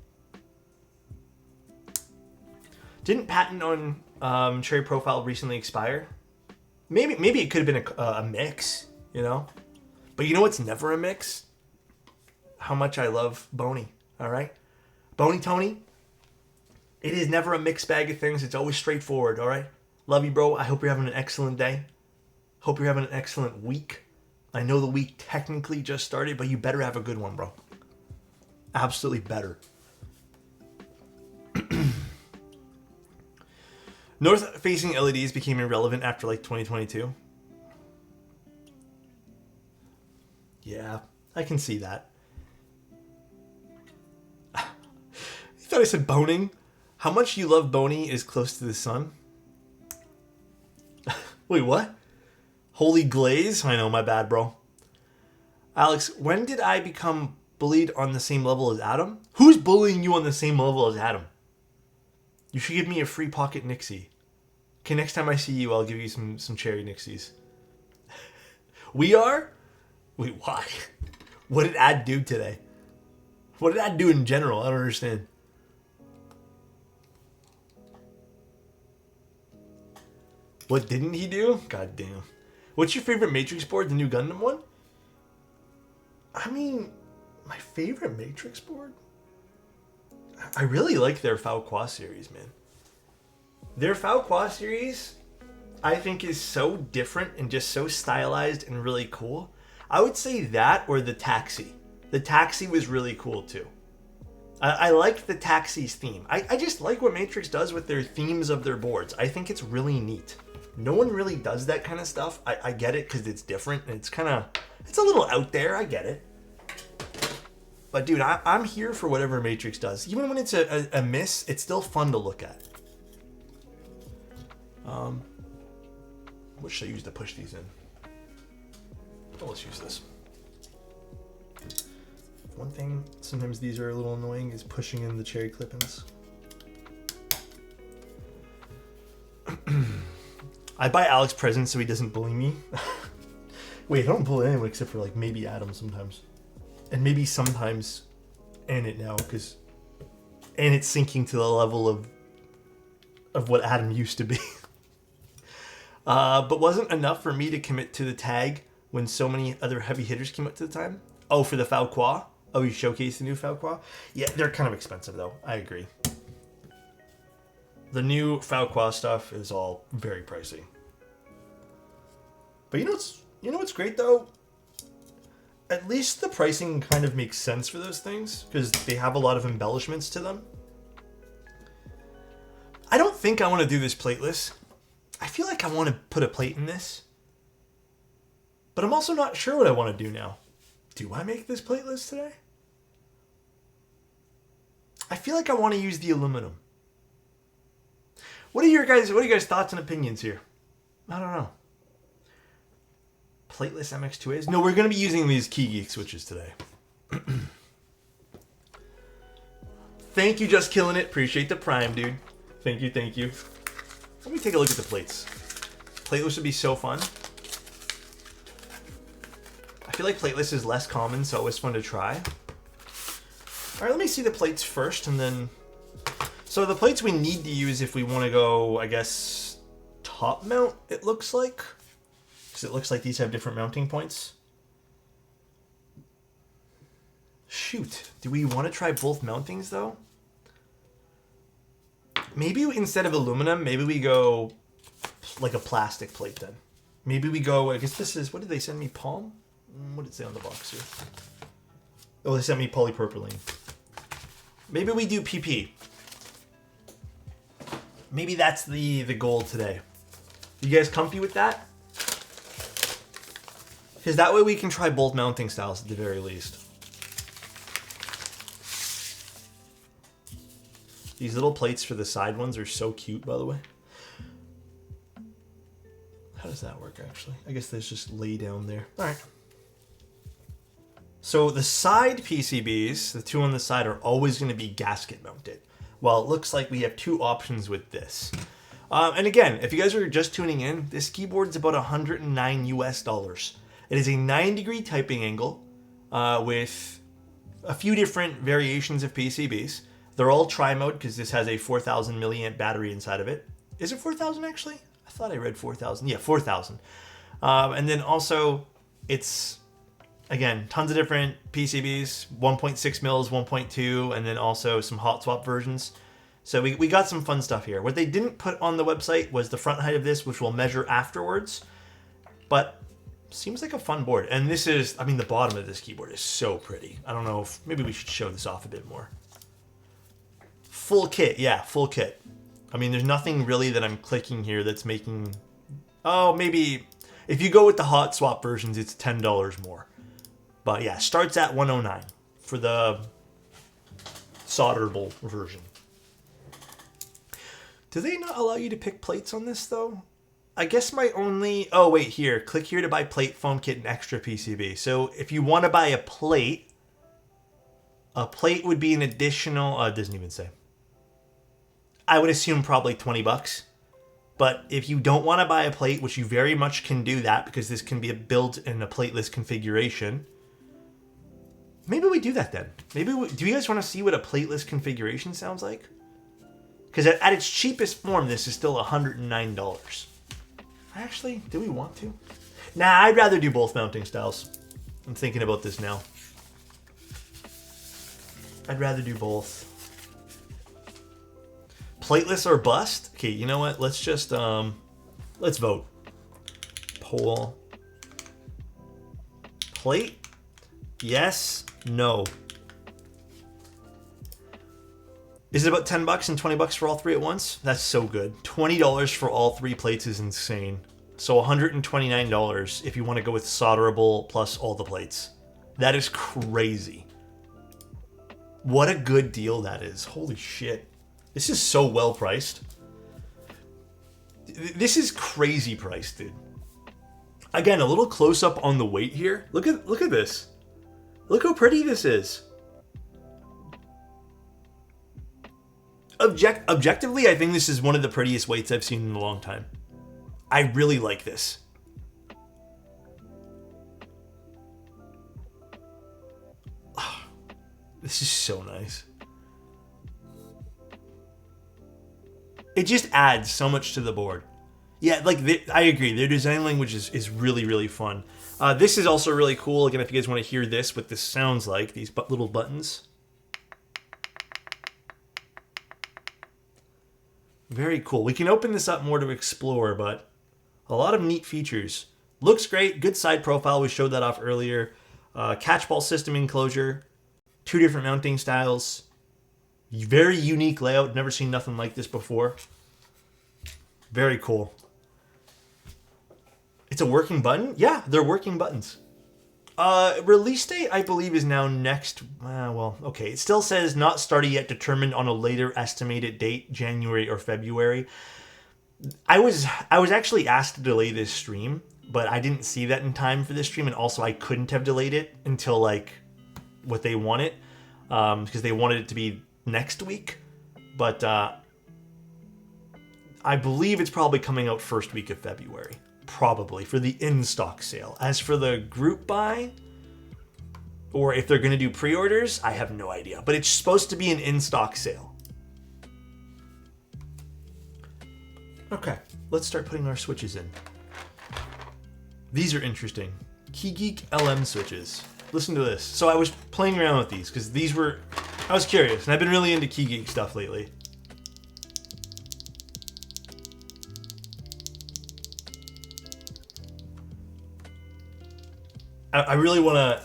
Didn't patent on Cherry profile recently expire? Maybe it could have been a mix, But you know what's never a mix? How much I love Boney, all right? Boney Tony, it is never a mixed bag of things. It's always straightforward, all right? Love you, bro. I hope you're having an excellent day. Hope you're having an excellent week. I know the week technically just started, but you better have a good one, bro. Absolutely better. North-facing LEDs became irrelevant after, 2022. Yeah, I can see that. You thought I said boning? How much you love Boney is close to the sun? Wait, what? Holy glaze? I know, my bad, bro. Alex, when did I become bullied on the same level as Adam? Who's bullying you on the same level as Adam? You should give me a free pocket Nixie. Okay, next time I see you, I'll give you some cherry Nixies. We are? Wait, why? What did Ad do today? What did Ad do in general? I don't understand. What didn't he do? God damn. What's your favorite Matrix board? The new Gundam one? I mean, my favorite Matrix board? I really like their Falqua series, man. Their Falqua series, I think, is so different and just so stylized and really cool. I would say that or the Taxi. The Taxi was really cool too. I liked the Taxi's theme. I just like what Matrix does with their themes of their boards. I think it's really neat. No one really does that kind of stuff. I get it because it's different and it's a little out there. I get it. But dude, I'm here for whatever Matrix does. Even when it's a miss, it's still fun to look at. What should I use to push these in? Oh, let's use this. One thing, sometimes these are a little annoying, is pushing in the cherry clip-ins. I buy Alex presents so he doesn't bully me. Wait, I don't bully anyone except for like maybe Adam sometimes. And maybe sometimes Annette now, because Annette's sinking to the level of what Adam used to be. But wasn't enough for me to commit to the tag when so many other heavy hitters came up to the time. Oh, for the Falqua? Oh, you showcased the new Falqua? Yeah, they're kind of expensive though. I agree. The new Falqua stuff is all very pricey. But you know what's great though? At least the pricing kind of makes sense for those things because they have a lot of embellishments to them. I don't think I want to do this plateless. I feel like I want to put a plate in this. But I'm also not sure what I want to do now. Do I make this plateless today? I feel like I want to use the aluminum. What are your guys' thoughts and opinions here? I don't know. Plateless MX2As? No, we're going to be using these Key Geek switches today. Thank you, Just Killing It. Appreciate the prime, dude. Thank you, thank you. Let me take a look at the plates. Plateless would be so fun. I feel like plateless is less common, so it's fun to try. All right, let me see the plates first, and then... So the plates we need to use if we want to go, I guess, top mount, it looks like. Because it looks like these have different mounting points. Shoot, do we want to try both mountings, though? Maybe instead of aluminum, maybe we go like a plastic plate then. Maybe we go, I guess this is, what did they send me, Palm? What did it say on the box here? Oh, they sent me polypropylene. Maybe we do PP. Maybe that's the goal today. You guys comfy with that? Because that way we can try both mounting styles at the very least. These little plates for the side ones are so cute, by the way. How does that work, actually? I guess there's just lay down there. All right. So the side PCBs, the two on the side, are always going to be gasket mounted. Well, it looks like we have two options with this. And again, if you guys are just tuning in, this keyboard is about $109 US. It is a 9-degree typing angle with a few different variations of PCBs. They're all tri-mode because this has a 4,000 milliamp battery inside of it. Is it 4,000 actually? I thought I read 4,000. Yeah, 4,000. And then also, it's, again, tons of different PCBs, 1.6 mils, 1.2, and then also some hot swap versions. So we got some fun stuff here. What they didn't put on the website was the front height of this, which we'll measure afterwards. But seems like a fun board. And this is, I mean, the bottom of this keyboard is so pretty. I don't know if, maybe we should show this off a bit more. Full kit, yeah, full kit. I mean, there's nothing really that I'm clicking here that's making... Oh, maybe... If you go with the hot swap versions, it's $10 more. But yeah, starts at $109 for the solderable version. Do they not allow you to pick plates on this, though? I guess my only... Oh, wait, here. Click here to buy plate, foam kit, and extra PCB. So if you want to buy a plate would be an additional... it doesn't even say. I would assume probably 20 bucks. But if you don't want to buy a plate, which you very much can do that because this can be built in a plateless configuration, maybe we do that then. Do you guys want to see what a plateless configuration sounds like? Because at its cheapest form, this is still $109. Actually, do we want to? Nah, I'd rather do both mounting styles. I'm thinking about this now. I'd rather do both. Plateless or bust? Okay, you know what? Let's just, let's vote. Poll. Plate? Yes? No. Is it about 10 bucks and 20 bucks for all three at once? That's so good. $20 for all three plates is insane. So $129 if you want to go with solderable plus all the plates. That is crazy. What a good deal that is. Holy shit. This is so well priced. This is crazy priced, dude. Again, a little close up on the weight here. Look at this. Look how pretty this is. Objectively, I think this is one of the prettiest weights I've seen in a long time. I really like this. Oh, this is so nice. It just adds so much to the board. Yeah, like, I agree. Their design language is really, really fun. This is also really cool. Again, if you guys want to hear this, what this sounds like, these little buttons. Very cool. We can open this up more to explore, but a lot of neat features. Looks great. Good side profile. We showed that off earlier. Catchball system enclosure. 2 different mounting styles. Very unique layout. Never seen nothing like this before. Very cool. It's a working button? Yeah, they're working buttons. Release date, I believe, is now next... well, okay. It still says not started yet, determined on a later estimated date, January or February. I was actually asked to delay this stream, but I didn't see that in time for this stream, and also I couldn't have delayed it until, like, what they wanted, because they wanted it to be next week. But I believe it's probably coming out first week of February. Probably, for the in-stock sale. As for the group buy, or if they're going to do pre-orders, I have no idea. But it's supposed to be an in-stock sale. Okay, let's start putting our switches in. These are interesting. KeyGeek LM switches. Listen to this. So I was playing around with these, because these were... I was curious, and I've been really into KeyGeek stuff lately. I really want to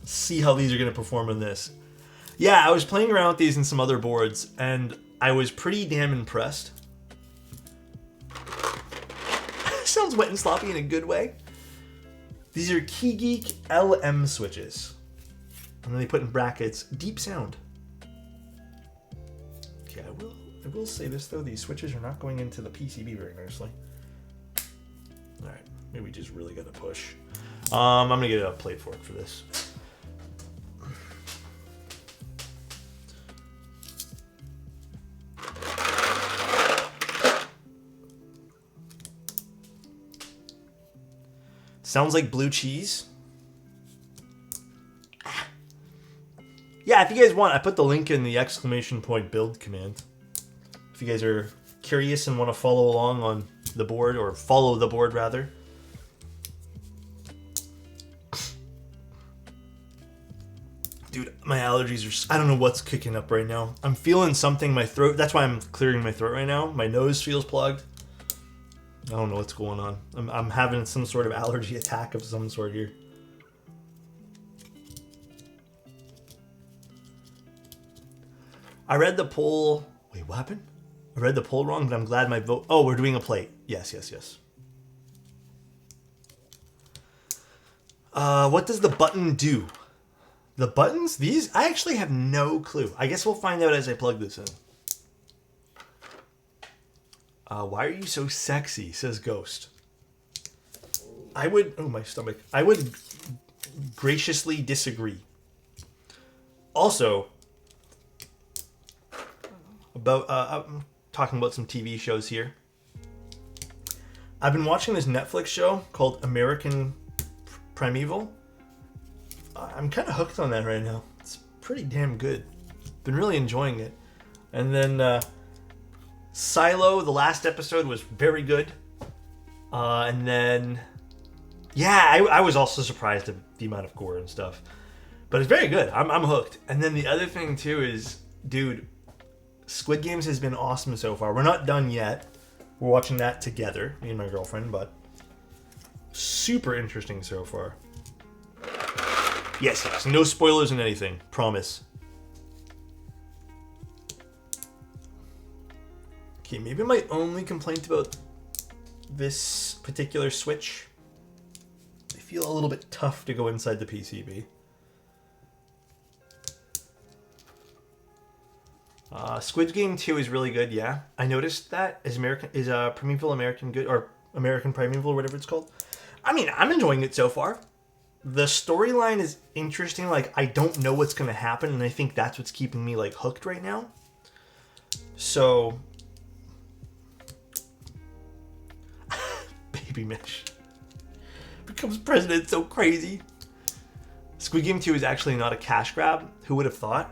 see how these are going to perform in this. Yeah, I was playing around with these in some other boards, and I was pretty damn impressed. Sounds wet and sloppy in a good way. These are KeyGeek LM switches. And then they put in brackets, deep sound. Okay, I will say this, though. These switches are not going into the PCB very nicely. Alright, maybe we just really got to push. I'm going to get a plate fork for this. Sounds like blue cheese. Yeah, if you guys want, I put the link in the ! build command. If you guys are curious and want to follow along on the board, or follow the board rather. Dude, my allergies are... I don't know what's kicking up right now. I'm feeling something in my throat. That's why I'm clearing my throat right now. My nose feels plugged. I don't know what's going on. I'm having some sort of allergy attack of some sort here. I read the poll... Wait, what happened? I read the poll wrong, but I'm glad my vote... Oh, we're doing a plate. Yes, yes, yes. What does the button do? The buttons? These? I actually have no clue. I guess we'll find out as I plug this in. Why are you so sexy? Says Ghost. I would... Oh, my stomach. I would graciously disagree. Also, about I'm talking about some TV shows here. I've been watching this Netflix show called American Primeval. I'm kind of hooked on that right now. It's pretty damn good. Been really enjoying it. And then Silo, the last episode was very good. And then, yeah, I was also surprised at the amount of gore and stuff. But it's very good. I'm hooked. And then the other thing too is, dude, Squid Games has been awesome so far. We're not done yet. We're watching that together, me and my girlfriend, but super interesting so far. Yes, no spoilers in anything. Promise. Okay, maybe my only complaint about this particular Switch, I feel a little bit tough to go inside the PCB. Squid Game 2 is really good, yeah. I noticed that. Is Primeval American good, or American Primeval, or whatever it's called? I mean, I'm enjoying it so far. The storyline is interesting. Like, I don't know what's going to happen, and I think that's what's keeping me, like, hooked right now. So... Baby Mish becomes president, so crazy. Squid Game 2 is actually not a cash grab. Who would have thought?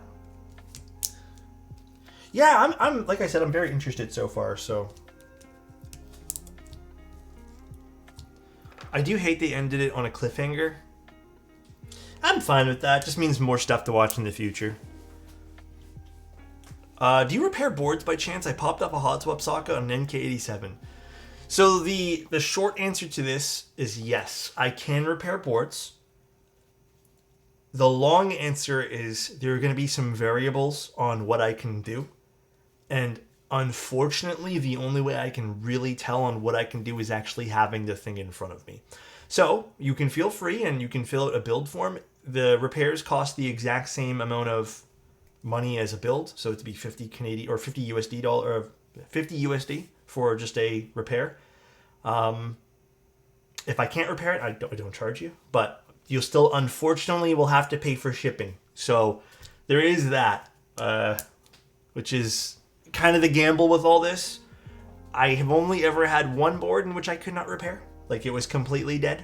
Yeah, I'm like I said, I'm very interested so far, so. I do hate they ended it on a cliffhanger. I'm fine with that. Just means more stuff to watch in the future. Do you repair boards by chance? I popped up a hot swap socket on an NK87. So the short answer to this is yes, I can repair boards. The long answer is there are going to be some variables on what I can do. And unfortunately, the only way I can really tell on what I can do is actually having the thing in front of me. So you can feel free and you can fill out a build form. The repairs cost the exact same amount of money as a build. So it'd be 50 Canadian or 50 USD dollar, or 50 USD for just a repair. If I can't repair it, I don't charge you. But you'll still, unfortunately, will have to pay for shipping. So there is that, which is kind of the gamble with all this. I have only ever had one board in which I could not repair. Like, it was completely dead.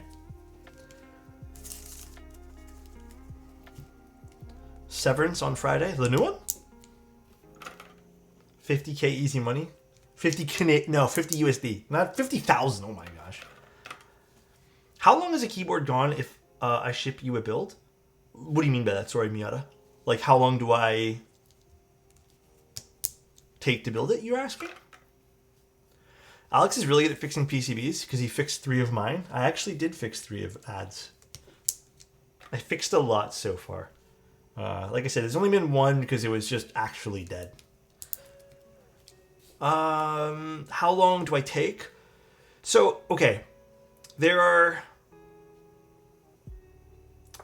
Severance on Friday. The new one? 50k easy money. 50 USD. Not 50,000. Oh my gosh. How long is a keyboard gone if I ship you a build? What do you mean by that? Sorry, Miata. Like, how long do I take to build it, you're asking? Alex is really good at fixing PCBs because he fixed 3 of mine. I actually did fix 3 of ads. I fixed a lot so far. Like I said, there's only been one because it was just actually dead. How long do I take? So, okay. There are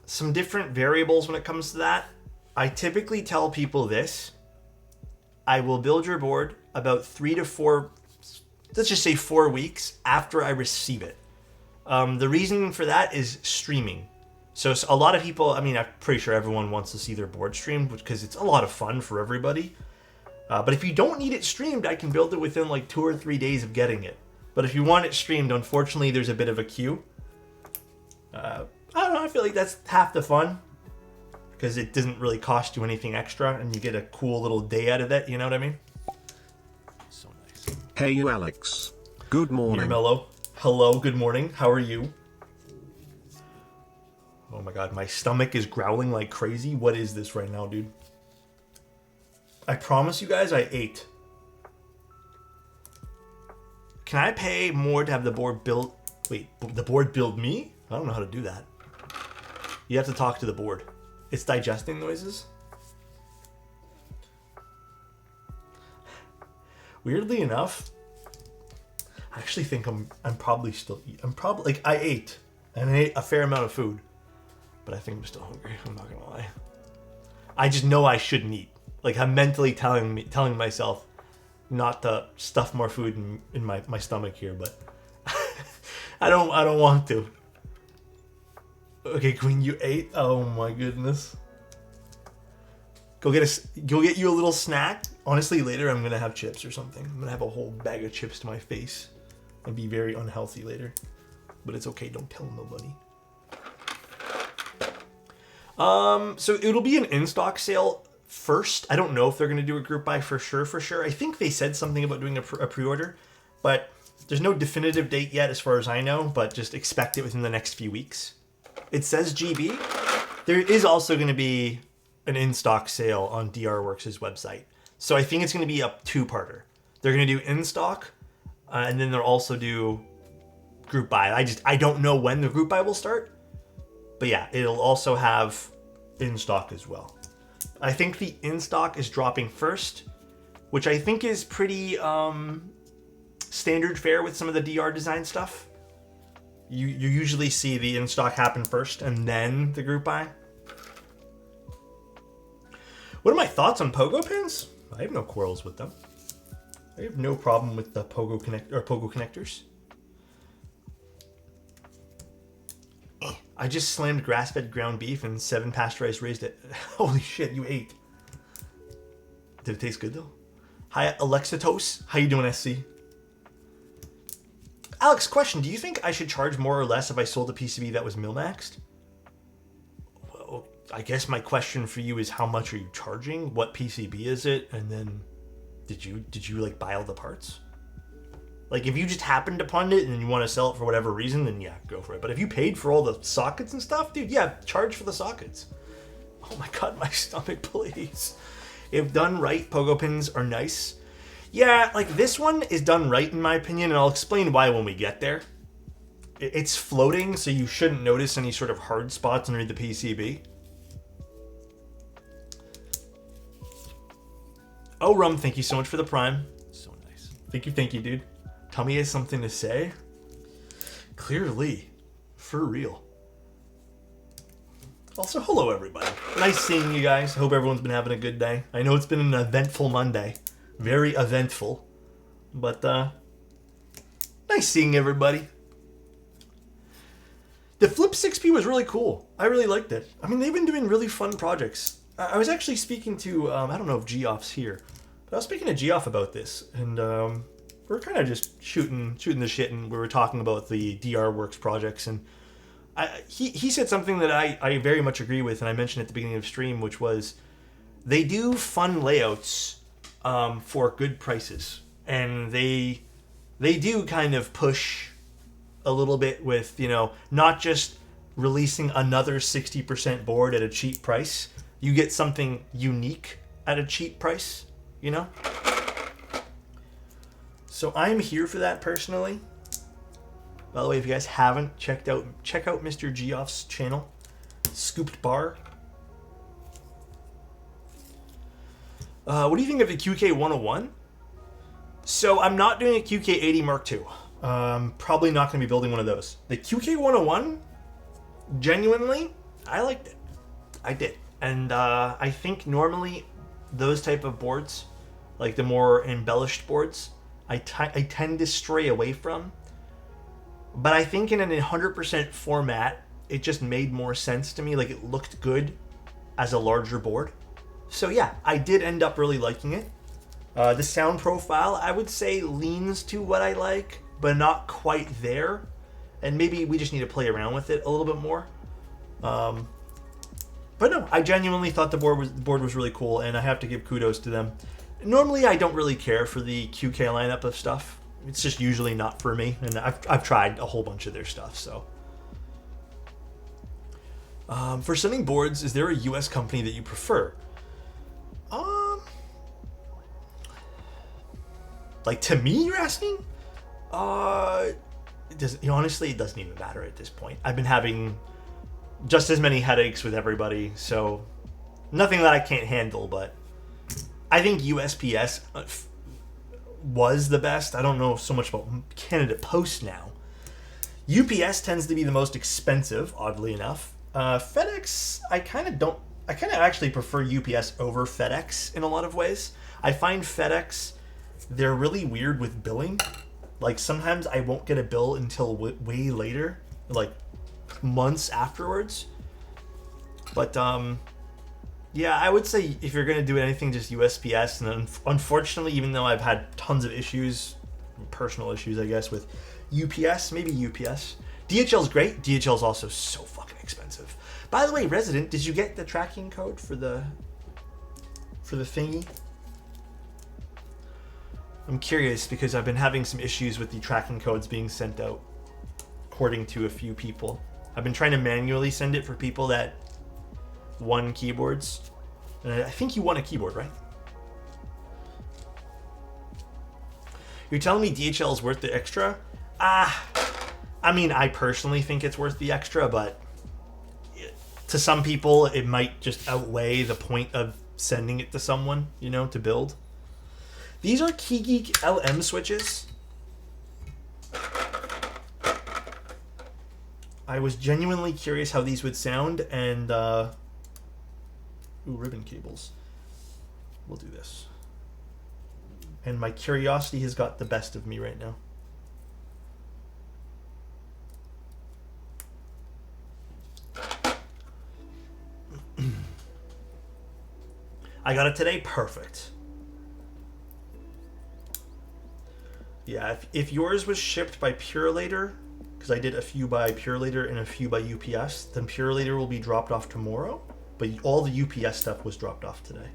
some different variables when it comes to that. I typically tell people this. I will build your board about 3 to 4, let's just say 4 weeks after I receive it. The reason for that is streaming. So a lot of people, I mean, I'm pretty sure everyone wants to see their board streamed because it's a lot of fun for everybody. But if you don't need it streamed, I can build it within like 2 or 3 days of getting it. But if you want it streamed, unfortunately, there's a bit of a queue. I don't know, I feel like that's half the fun. Because it doesn't really cost you anything extra, and you get a cool little day out of it, you know what I mean? So nice. Hey you Alex. Good morning. Here, Mello. Hello, good morning. How are you? Oh my god, my stomach is growling like crazy. What is this right now, dude? I promise you guys I ate. Can I pay more to have the board build... Wait, the board build me? I don't know how to do that. You have to talk to the board. It's digesting noises. Weirdly enough, I actually think I'm probably still like I ate and I ate a fair amount of food, but I think I'm still hungry. I'm not gonna lie. I just know I shouldn't eat. Like, I'm mentally telling myself not to stuff more food in my stomach here, but I don't want to. Okay, Queen, you ate? Oh my goodness. Go get you a little snack. Honestly, later I'm gonna have chips or something. I'm gonna have a whole bag of chips to my face and be very unhealthy later. But it's okay, don't tell nobody. So it'll be an in-stock sale first. I don't know if they're gonna do a group buy for sure. I think they said something about doing a pre-order, but there's no definitive date yet as far as I know, but just expect it within the next few weeks. It says GB. There is also gonna be an in-stock sale on DRWorks' website. So I think it's going to be a two-parter. They're going to do in-stock, and then they'll also do group buy. I don't know when the group buy will start, but yeah, it'll also have in-stock as well. I think the in-stock is dropping first, which I think is pretty standard fare with some of the DR design stuff. You usually see the in-stock happen first, and then the group buy. What are my thoughts on pogo pins? I have no quarrels with them. I have no problem with the pogo connectors. I just slammed grass-fed ground beef and 7 pasteurized raised it. Holy shit, you ate. Did it taste good though? Hi, Alexotos. How you doing, SC? Alex, question. Do you think I should charge more or less if I sold a PCB that was mil-maxed? Well, I guess my question for you is how much are you charging? What PCB is it? And then did you like buy all the parts? Like if you just happened upon it and you want to sell it for whatever reason, then yeah, go for it. But if you paid for all the sockets and stuff, dude, yeah, charge for the sockets. Oh my god, my stomach, please. If done right, pogo pins are nice. Yeah, like this one is done right in my opinion, and I'll explain why when we get there. It's floating, so you shouldn't notice any sort of hard spots underneath the PCB. Oh, Rum, thank you so much for the Prime. So nice. Thank you, dude. Tommy has something to say? Clearly. For real. Also, hello, everybody. Nice seeing you guys. Hope everyone's been having a good day. I know it's been an eventful Monday. Very eventful. But, nice seeing everybody. The Flip 6P was really cool. I really liked it. I mean, they've been doing really fun projects. I was actually speaking to, I don't know if Geoff's here, but I was speaking to Geoff about this, and we were kind of just shooting the shit, and we were talking about the DRWorks projects, and he said something that I very much agree with, and I mentioned at the beginning of stream, which was they do fun layouts for good prices, and they do kind of push a little bit with, you know, not just releasing another 60% board at a cheap price. You get something unique at a cheap price, you know? So I'm here for that personally. By the way, if you guys haven't check out Mr. Geoff's channel, Scooped Bar. What do you think of the QK101? So I'm not doing a QK80 Mark II. Probably not going to be building one of those. The QK101, genuinely, I liked it. I did. And I think normally those type of boards, like the more embellished boards, I tend to stray away from. But I think in an 100% format, it just made more sense to me. Like it looked good as a larger board. So yeah, I did end up really liking it. The sound profile, I would say, leans to what I like, but not quite there. And maybe we just need to play around with it a little bit more. But no, I genuinely thought the board was really cool, and I have to give kudos to them. Normally, I don't really care for the QK lineup of stuff. It's just usually not for me, and I've tried a whole bunch of their stuff, so. For sending boards, is there a US company that you prefer? Like to me, you're asking? Honestly, it doesn't even matter at this point. I've been having just as many headaches with everybody, so nothing that I can't handle, but I think USPS was the best. I don't know so much about Canada Post now. UPS tends to be the most expensive, oddly enough. FedEx, I kind of actually prefer UPS over FedEx in a lot of ways. I find FedEx they're really weird with billing. Like, sometimes I won't get a bill until way later, like months afterwards. But yeah, I would say if you're gonna do anything, just USPS. And unfortunately, even though I've had tons of issues, personal issues, I guess, with UPS, maybe UPS. DHL's great. DHL's also so fucking expensive. By the way, Resident, did you get the tracking code for the thingy? I'm curious because I've been having some issues with the tracking codes being sent out, according to a few people. I've been trying to manually send it for people that won keyboards. And I think you won a keyboard, right? You're telling me DHL is worth the extra? I mean, I personally think it's worth the extra, but to some people, it might just outweigh the point of sending it to someone, you know, to build. These are KeyGeek LM switches. I was genuinely curious how these would sound, and ooh, ribbon cables. We'll do this. And my curiosity has got the best of me right now. I got it today. Perfect. Yeah, if yours was shipped by Purelator, because I did a few by Purelator and a few by UPS, then Purelator will be dropped off tomorrow, but all the UPS stuff was dropped off today.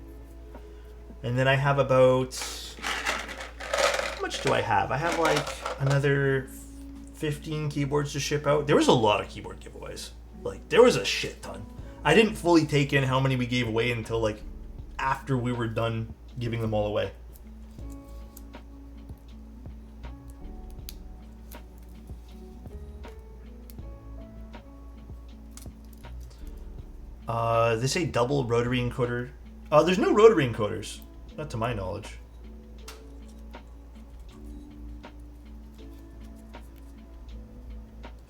And then I have about... How much do I have? I have like another 15 keyboards to ship out. There was a lot of keyboard giveaways. Like, there was a shit ton. I didn't fully take in how many we gave away until like after we were done giving them all away. They say double rotary encoder. There's no rotary encoders, not to my knowledge.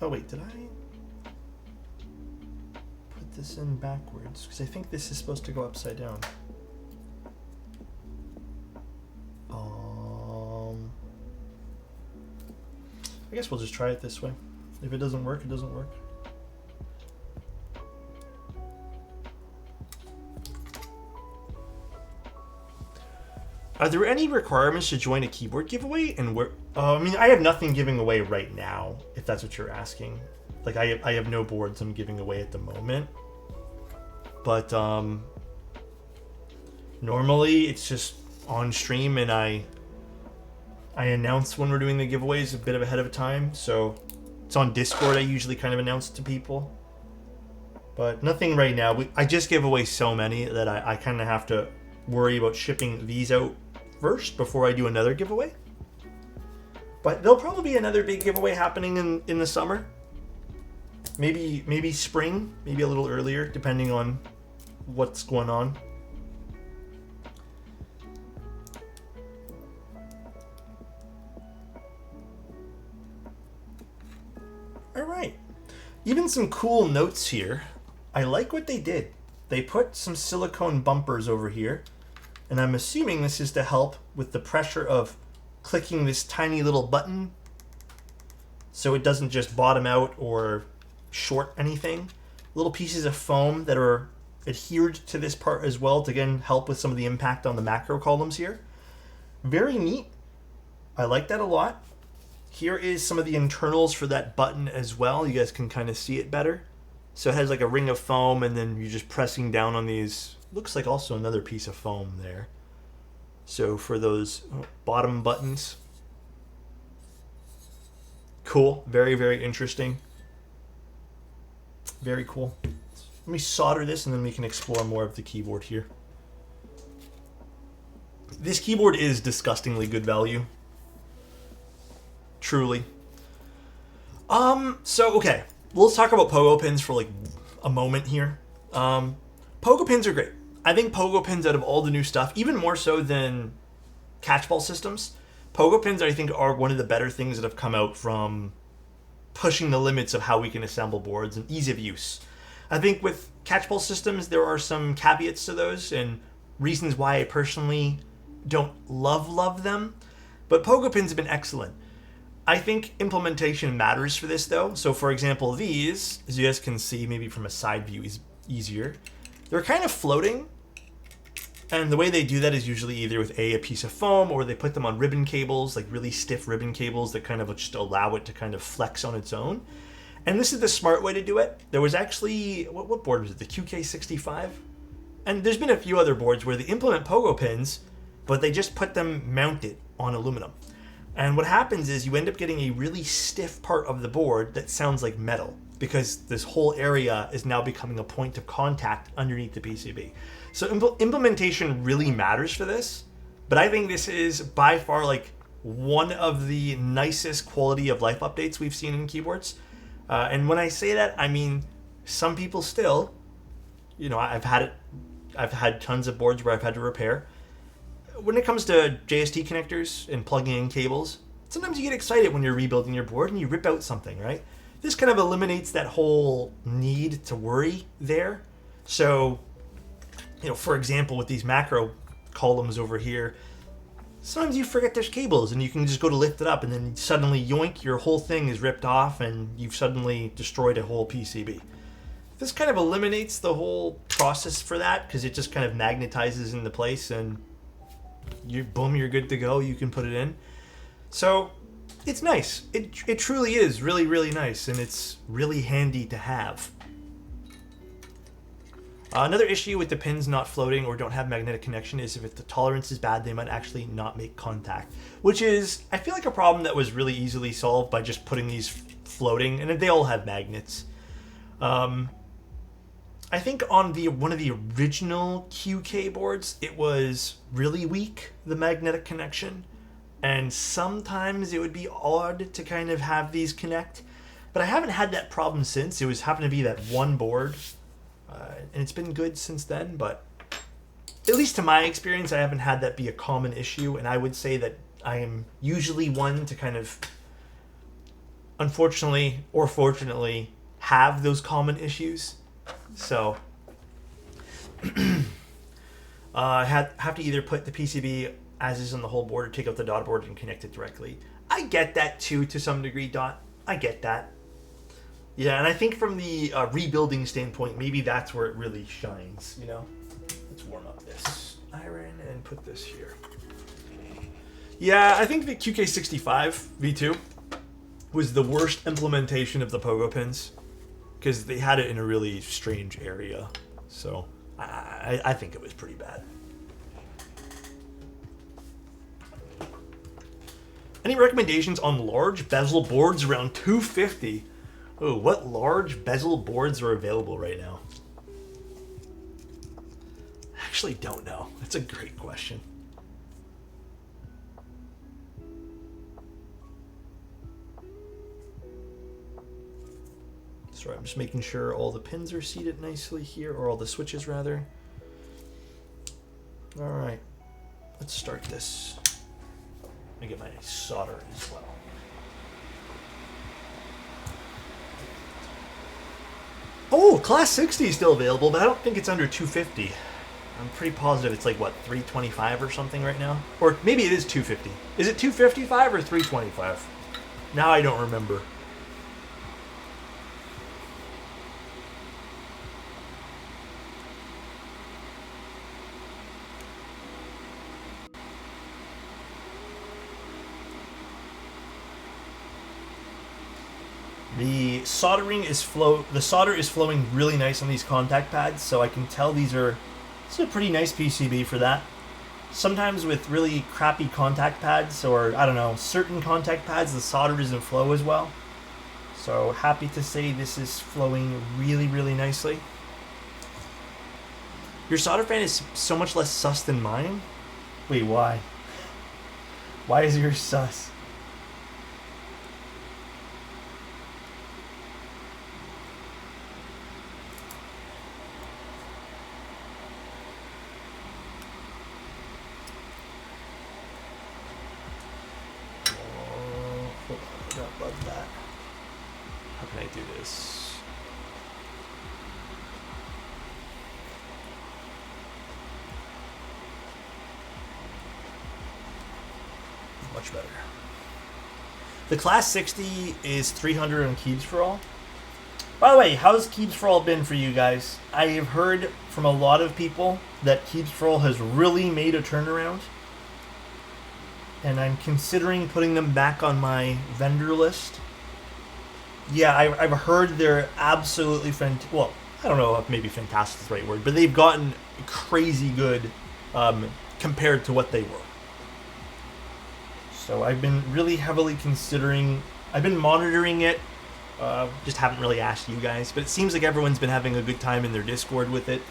Oh wait, did I put this in backwards? Because I think this is supposed to go upside down. I guess we'll just try it this way. If it doesn't work, it doesn't work. Are there any requirements to join a keyboard giveaway? And where? I mean, I have nothing giving away right now, if that's what you're asking. Like, I have no boards I'm giving away at the moment. But normally it's just on stream, and I announce when we're doing the giveaways a bit of ahead of time. So it's on Discord. I usually kind of announce to people. But nothing right now. I just give away so many that I kind of have to worry about shipping these out first before I do another giveaway. But there'll probably be another big giveaway happening in the summer. Maybe spring, maybe a little earlier, depending on what's going on. All right. Even some cool notes here. I like what they did. They put some silicone bumpers over here, and I'm assuming this is to help with the pressure of clicking this tiny little button so it doesn't just bottom out or short anything. Little pieces of foam that are adhered to this part as well to, again, help with some of the impact on the macro columns here. Very neat. I like that a lot. Here is some of the internals for that button as well. You guys can kind of see it better. So it has like a ring of foam, and then you're just pressing down on these. Looks like also another piece of foam there. So for those bottom buttons. Cool. Very, very interesting. Very cool. Let me solder this, and then we can explore more of the keyboard here. This keyboard is disgustingly good value. Truly. So, okay. Let's talk about pogo pins for like a moment here. Pogo pins are great. I think pogo pins, out of all the new stuff, even more so than catchball systems, pogo pins I think are one of the better things that have come out from pushing the limits of how we can assemble boards and ease of use. I think with catchball systems, there are some caveats to those and reasons why I personally don't love them, but pogo pins have been excellent. I think implementation matters for this though. So for example, these, as you guys can see, maybe from a side view is easier. They're kind of floating. And the way they do that is usually either with a piece of foam, or they put them on ribbon cables, like really stiff ribbon cables that kind of just allow it to kind of flex on its own. And this is the smart way to do it. There was actually, what board was it? The QK65? And there's been a few other boards where they implement pogo pins, but they just put them mounted on aluminum. And what happens is you end up getting a really stiff part of the board that sounds like metal, because this whole area is now becoming a point of contact underneath the PCB. So implementation really matters for this, but I think this is by far like one of the nicest quality of life updates we've seen in keyboards. And when I say that, I mean some people still, you know, I've had tons of boards where I've had to repair. When it comes to JST connectors and plugging in cables, sometimes you get excited when you're rebuilding your board and you rip out something, right? This kind of eliminates that whole need to worry there. So, you know, for example, with these macro columns over here, sometimes you forget there's cables and you can just go to lift it up and then suddenly, yoink, your whole thing is ripped off and you've suddenly destroyed a whole PCB. This kind of eliminates the whole process for that because it just kind of magnetizes into place and boom, you're good to go. You can put it in. So it's nice. It truly is really, really nice, and it's really handy to have. Another issue with the pins not floating or don't have magnetic connection is if the tolerance is bad, they might actually not make contact, which is, I feel like, a problem that was really easily solved by just putting these floating, and they all have magnets. I think on one of the original QK boards, it was really weak, the magnetic connection, and sometimes it would be odd to kind of have these connect, but I haven't had that problem since. It was happened to be that one board, and it's been good since then, but at least to my experience, I haven't had that be a common issue, and I would say that I am usually one to kind of, unfortunately or fortunately, have those common issues. So I have to either put the PCB as is on the whole board or take out the dot board and connect it directly. I get that too, to some degree, Dot. I get that. Yeah, and I think from the rebuilding standpoint, maybe that's where it really shines, you know? Let's warm up this iron and put this here. Yeah, I think the QK65 V2 was the worst implementation of the pogo pins, because they had it in a really strange area. So I think it was pretty bad. Any recommendations on large bezel boards around 250? Oh, what large bezel boards are available right now? I actually don't know. That's a great question. Sorry, I'm just making sure all the pins are seated nicely here, or all the switches rather. All right, let's start this. Let me get my solder as well. Oh, Class 60 is still available, but I don't think it's under 250. I'm pretty positive it's like, what, 325 or something right now? Or maybe it is 250. Is it 255 or 325? Now I don't remember. The solder is flowing really nice on these contact pads, so I can tell this is a pretty nice PCB for that. Sometimes with really crappy contact pads, or I don't know, certain contact pads, the solder doesn't flow as well. So happy to say this is flowing really, really nicely. Your solder fan is so much less sus than mine? Wait, why? Why is yours sus? Love that. How can I do this? Much better. The Class 60 is 300 on Keeps for All. By the way, how's Keeps for All been for you guys? I have heard from a lot of people that Keeps for All has really made a turnaround. And I'm considering putting them back on my vendor list. Yeah, I've heard they're absolutely fantastic. Well, I don't know if maybe fantastic is the right word, but they've gotten crazy good compared to what they were. So I've been really heavily considering. I've been monitoring it. Just haven't really asked you guys, but it seems like everyone's been having a good time in their Discord with it.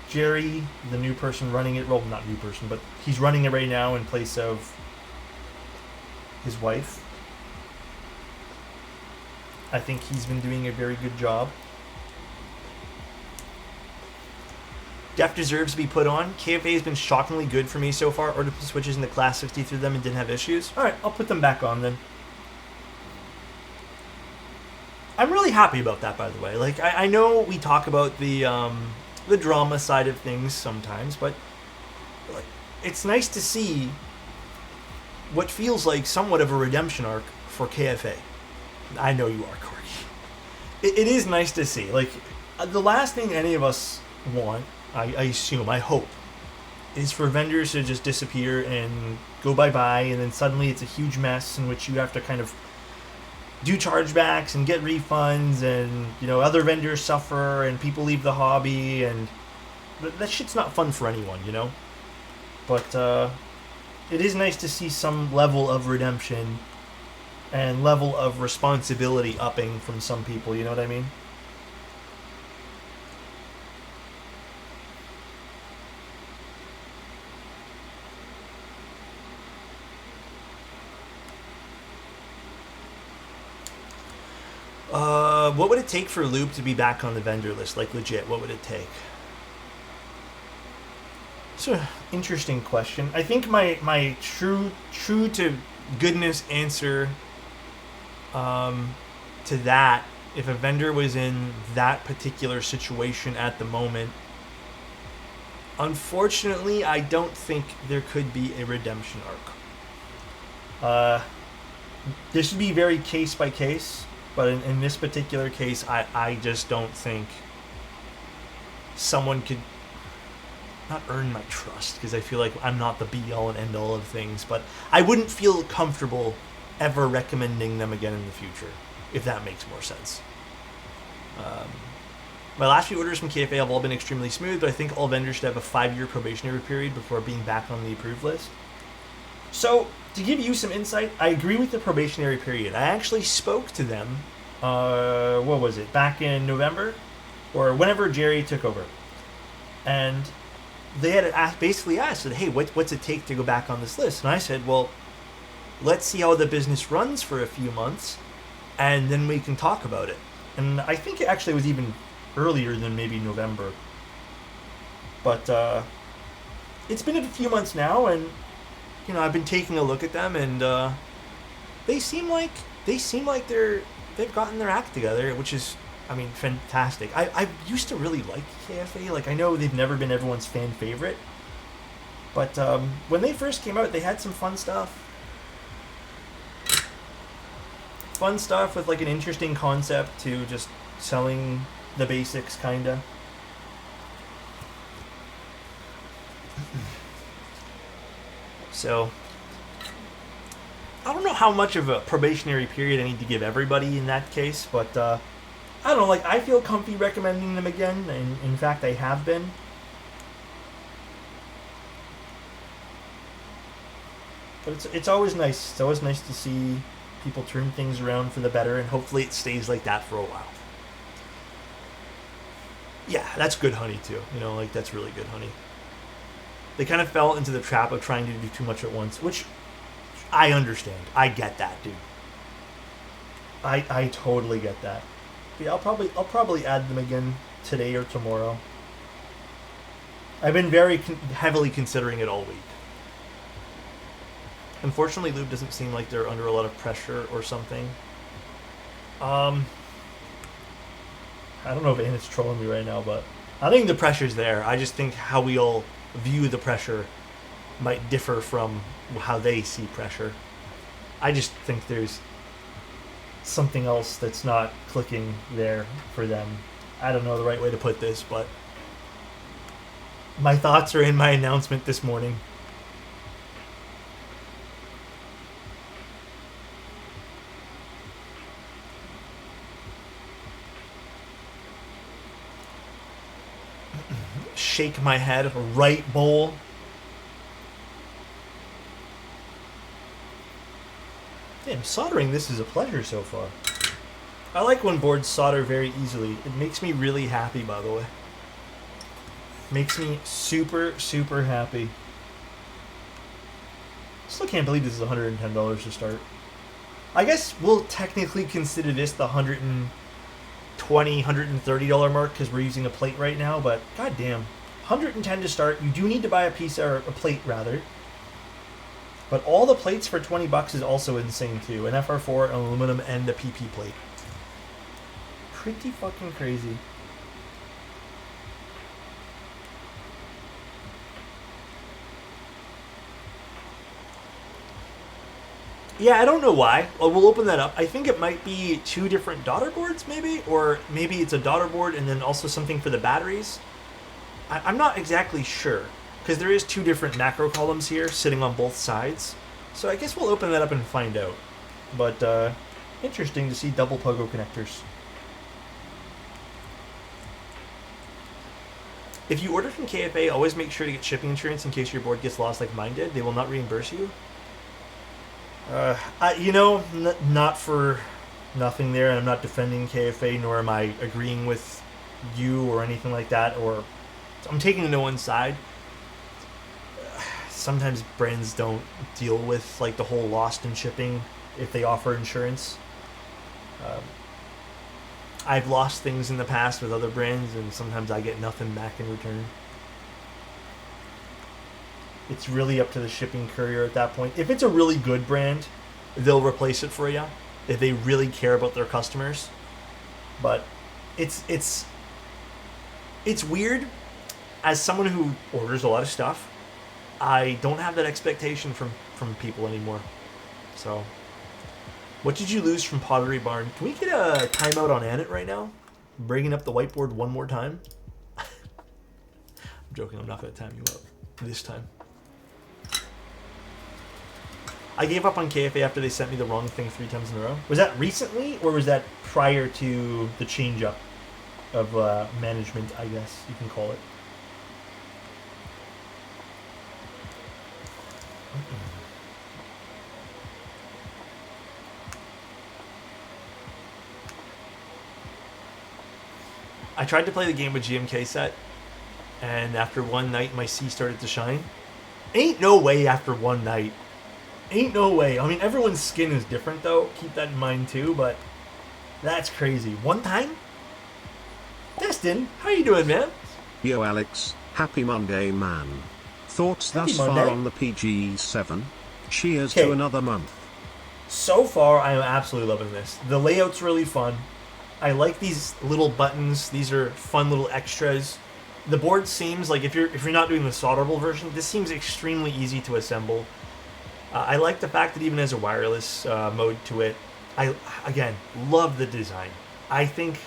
Jerry, the new person running it, well, not new person, but he's running it right now in place of his wife. I think he's been doing a very good job. Def deserves to be put on. KFA has been shockingly good for me so far. Ordered the switches in the Class 60 through them and didn't have issues. Alright, I'll put them back on then. I'm really happy about that, by the way. Like, I know we talk about the drama side of things sometimes, but like, it's nice to see what feels like somewhat of a redemption arc for KFA. I know you are, Corey. It is nice to see. Like, the last thing any of us want, I assume, I hope, is for vendors to just disappear and go bye-bye, and then suddenly it's a huge mess in which you have to kind of do chargebacks and get refunds, and, you know, other vendors suffer and people leave the hobby, and that shit's not fun for anyone, you know? But it is nice to see some level of redemption and level of responsibility upping from some people, you know what I mean? What would it take for Loop to be back on the vendor list? Like, legit, what would it take? It's an interesting question. I think my true to goodness answer to that, if a vendor was in that particular situation at the moment, unfortunately, I don't think there could be a redemption arc. This would be very case by case. But in this particular case, I just don't think someone could not earn my trust, because I feel like I'm not the be-all and end-all of things, but I wouldn't feel comfortable ever recommending them again in the future, if that makes more sense. My last few orders from KFA have all been extremely smooth, but I think all vendors should have a 5-year probationary period before being back on the approved list. So, to give you some insight, I agree with the probationary period. I actually spoke to them, what was it, back in November? Or whenever Jerry took over. And they had basically asked, hey, what's it take to go back on this list? And I said, well, let's see how the business runs for a few months, and then we can talk about it. And I think it actually was even earlier than maybe November. But it's been a few months now, and you know, I've been taking a look at them, and they seem like they've gotten their act together, which is, I mean, fantastic. I used to really like KFA. Like, I know they've never been everyone's fan favorite, but when they first came out, they had some fun stuff. Fun stuff with like an interesting concept to just selling the basics, kinda. So, I don't know how much of a probationary period I need to give everybody in that case, but I don't know, like, I feel comfy recommending them again, and in fact I have been. But it's always nice. It's always nice to see people turn things around for the better, and hopefully it stays like that for a while. Yeah, that's good honey too. You know, like, that's really good honey. They kind of fell into the trap of trying to do too much at once, which I understand. I get that, dude. I totally get that. But yeah, I'll probably add them again today or tomorrow. I've been very heavily considering it all week. Unfortunately, Lube doesn't seem like they're under a lot of pressure or something. I don't know if Anna's trolling me right now, but I think the pressure's there. I just think how we all view the pressure might differ from how they see pressure. I just think there's something else that's not clicking there for them. I don't know the right way to put this, but my thoughts are in my announcement this morning. Shake my head, right bowl. Damn, soldering this is a pleasure so far. I like when boards solder very easily. It makes me really happy, by the way. Makes me super, super happy. Still can't believe this is $110 to start. I guess we'll technically consider this the $120, $130 mark because we're using a plate right now, but goddamn. $110 to start. You do need to buy a piece, or a plate rather. But all the plates for $20 is also insane too. An FR4, an aluminum, and a PP plate. Pretty fucking crazy. Yeah, I don't know why. We'll open that up. I think it might be two different daughter boards, maybe? Or maybe it's a daughter board and then also something for the batteries. I'm not exactly sure, because there is two different macro columns here sitting on both sides. So I guess we'll open that up and find out. But interesting to see double pogo connectors. If you order from KFA, always make sure to get shipping insurance in case your board gets lost like mine did. They will not reimburse you. Not for nothing there. I'm not defending KFA, nor am I agreeing with you or anything like that, or I'm taking no one's side. Sometimes brands don't deal with like the whole lost in shipping if they offer insurance. I've lost things in the past with other brands, and sometimes I get nothing back in return. It's really up to the shipping courier at that point. If it's a really good brand, they'll replace it for you if they really care about their customers. But it's weird. As someone who orders a lot of stuff, I don't have that expectation from people anymore. So, what did you lose from Pottery Barn? Can we get a timeout on Annette right now? Bringing up the whiteboard one more time. I'm joking. I'm not going to time you up this time. I gave up on KFA after they sent me the wrong thing 3 times in a row. Was that recently, or was that prior to the change-up of management, I guess you can call it? I tried to play the game with GMK set, and after one night, my C started to shine. Ain't no way after one night. Ain't no way. I mean, everyone's skin is different, though. Keep that in mind, too, but that's crazy. One time? Destin, how you doing, man? Yo, Alex. Happy Monday, man. Thoughts Happy thus Monday. far on the PG7? Cheers Okay. to another month. So far, I am absolutely loving this. The layout's really fun. I like these little buttons. These are fun little extras. The board seems like, if you're not doing the solderable version, this seems extremely easy to assemble. I like the fact that it even has a wireless mode to it. I, again, love the design. I think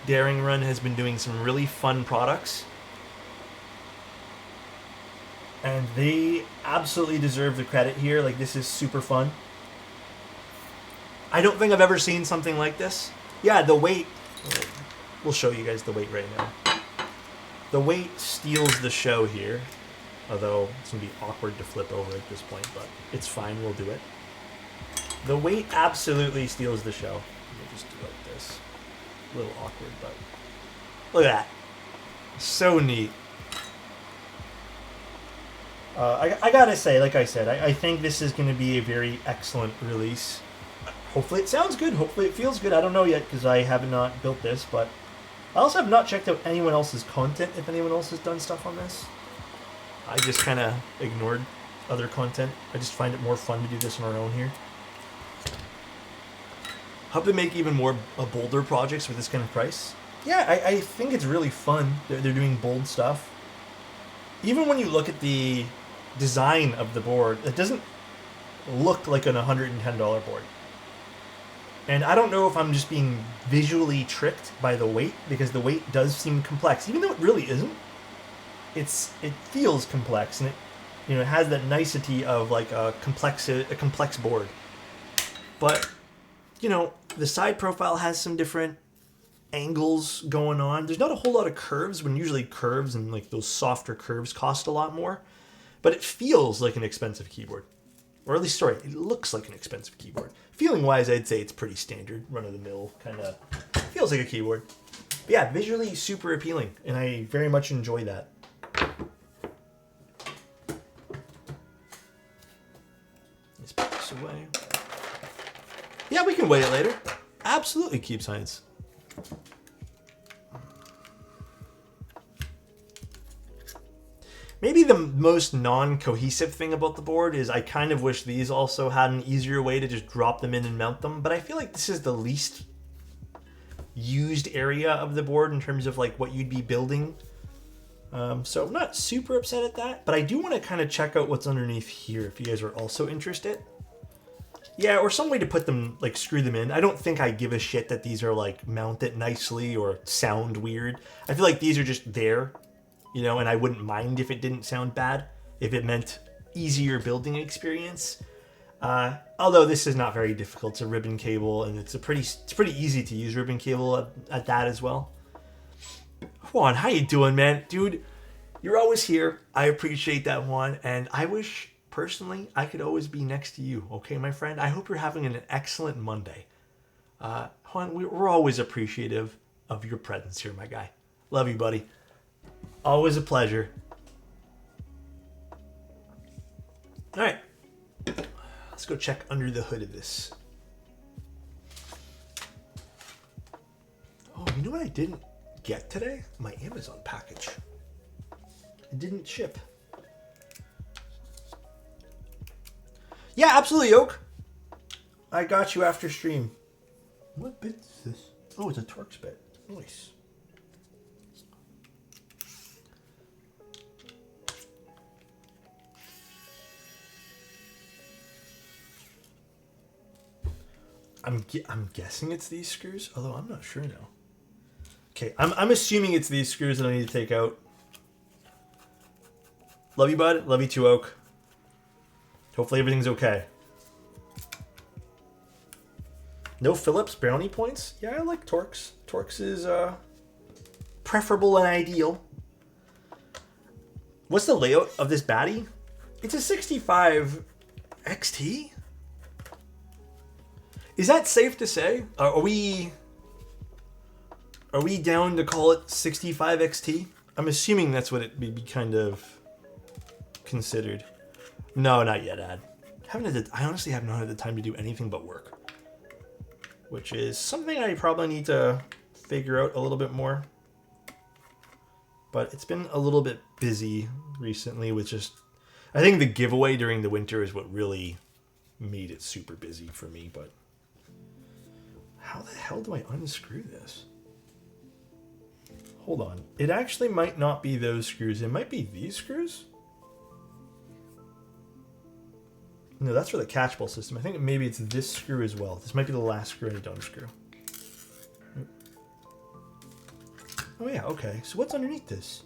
Daring Run has been doing some really fun products, and they absolutely deserve the credit here. Like, this is super fun. I don't think I've ever seen something like this. Yeah, the weight. We'll show you guys the weight right now. The weight steals the show here. Although it's going to be awkward to flip over at this point, but it's fine, we'll do it. The weight absolutely steals the show. Let me just do it like this. A little awkward, but look at that. So neat. I gotta say, like I said, I think this is going to be a very excellent release. Hopefully it sounds good, hopefully it feels good. I don't know yet because I have not built this, but I also have not checked out anyone else's content, if anyone else has done stuff on this. I just kind of ignored other content. I just find it more fun to do this on our own here. Hope they make even more bolder projects with this kind of price. Yeah, I think it's really fun. They're doing bold stuff. Even when you look at the design of the board. It doesn't look like an $110 board. And I don't know if I'm just being visually tricked by the weight, because the weight does seem complex, even though it really isn't. It feels complex, and it has that nicety of like a complex board. But the side profile has some different angles going on. There's not a whole lot of curves, when usually curves and like those softer curves cost a lot more. But it feels like an expensive keyboard. Or at least, sorry, it looks like an expensive keyboard. Feeling wise, I'd say it's pretty standard, run of the mill, kind of feels like a keyboard. But yeah, visually super appealing, and I very much enjoy that. Let's put this away. Yeah, we can weigh it later. Absolutely, Keep Science. Maybe the most non-cohesive thing about the board is I kind of wish these also had an easier way to just drop them in and mount them, but I feel like this is the least used area of the board in terms of like what you'd be building. So I'm not super upset at that, but I do want to kind of check out what's underneath here if you guys are also interested. Yeah, or some way to put them, like screw them in. I don't think I give a shit that these are like mounted nicely or sound weird. I feel like these are just there. And I wouldn't mind if it didn't sound bad, if it meant easier building experience. Although this is not very difficult. It's a ribbon cable, and it's pretty easy to use ribbon cable at that as well. Juan, how you doing, man? Dude, you're always here. I appreciate that, Juan, and I wish, personally, I could always be next to you, okay, my friend? I hope you're having an excellent Monday. Juan, we're always appreciative of your presence here, my guy. Love you, buddy. Always a pleasure. All right. Let's go check under the hood of this. Oh, you know what I didn't get today? My Amazon package. It didn't ship. Yeah, absolutely, Oak. I got you after stream. What bit is this? Oh, it's a Torx bit. Nice. I'm guessing it's these screws, although I'm not sure now. Okay, I'm assuming it's these screws that I need to take out. Love you, bud. Love you too, Oak. Hopefully everything's okay. No Phillips brownie points? Yeah, I like Torx. Torx is preferable and ideal. What's the layout of this baddie? It's a 65 XT? Is that safe to say? Are we down to call it 65 XT? I'm assuming that's what it would be kind of considered. No, not yet, Ad. I honestly have not had the time to do anything but work, which is something I probably need to figure out a little bit more. But it's been a little bit busy recently with just... I think the giveaway during the winter is what really made it super busy for me, but... How the hell do I unscrew this? Hold on. It actually might not be those screws. It might be these screws? No, that's for the catch ball system. I think maybe it's this screw as well. This might be the last screw I don't unscrew. Oh yeah, okay. So what's underneath this?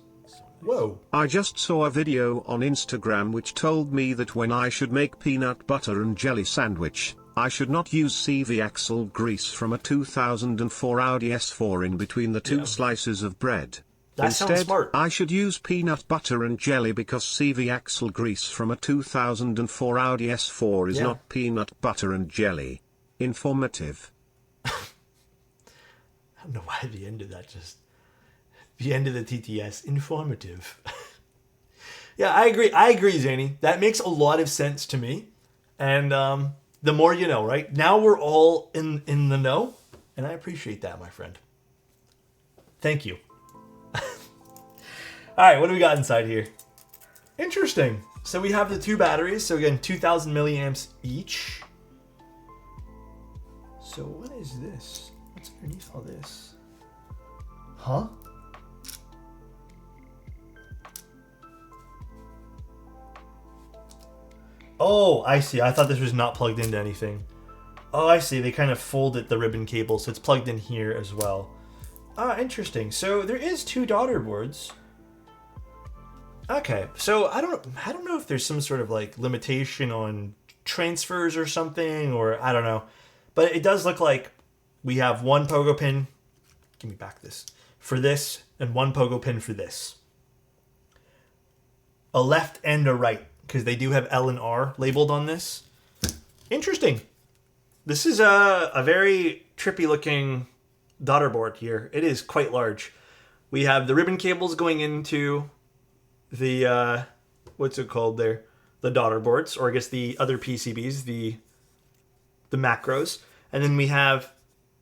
Whoa. I just saw a video on Instagram which told me that when I should make peanut butter and jelly sandwich, I should not use CV axle grease from a 2004 Audi S4 in between the two slices of bread. That sounds smart. I should use peanut butter and jelly because CV axle grease from a 2004 Audi S4 is not peanut butter and jelly. Informative. I don't know why the end of that just... The end of the TTS. Informative. Yeah, I agree, Zany. That makes a lot of sense to me. And the more you know, right? Now we're all in the know. And I appreciate that, my friend. Thank you. All right, what do we got inside here? Interesting. So we have the two batteries. So again, 2,000 milliamps each. So what is this? What's underneath all this? Huh? Oh, I see. I thought this was not plugged into anything. Oh, I see. They kind of folded the ribbon cable, so it's plugged in here as well. Ah, interesting. So there is 2 daughter boards. Okay, so I don't know if there's some sort of like limitation on transfers or something, or I don't know. But it does look like we have 1 pogo pin. Give me back this. For this, and 1 pogo pin for this. A left and a right, because they do have L and R labeled on this. Interesting. This is a very trippy looking daughter board here. It is quite large. We have the ribbon cables going into the, what's it called there? The daughter boards, or I guess the other PCBs, the macros. And then we have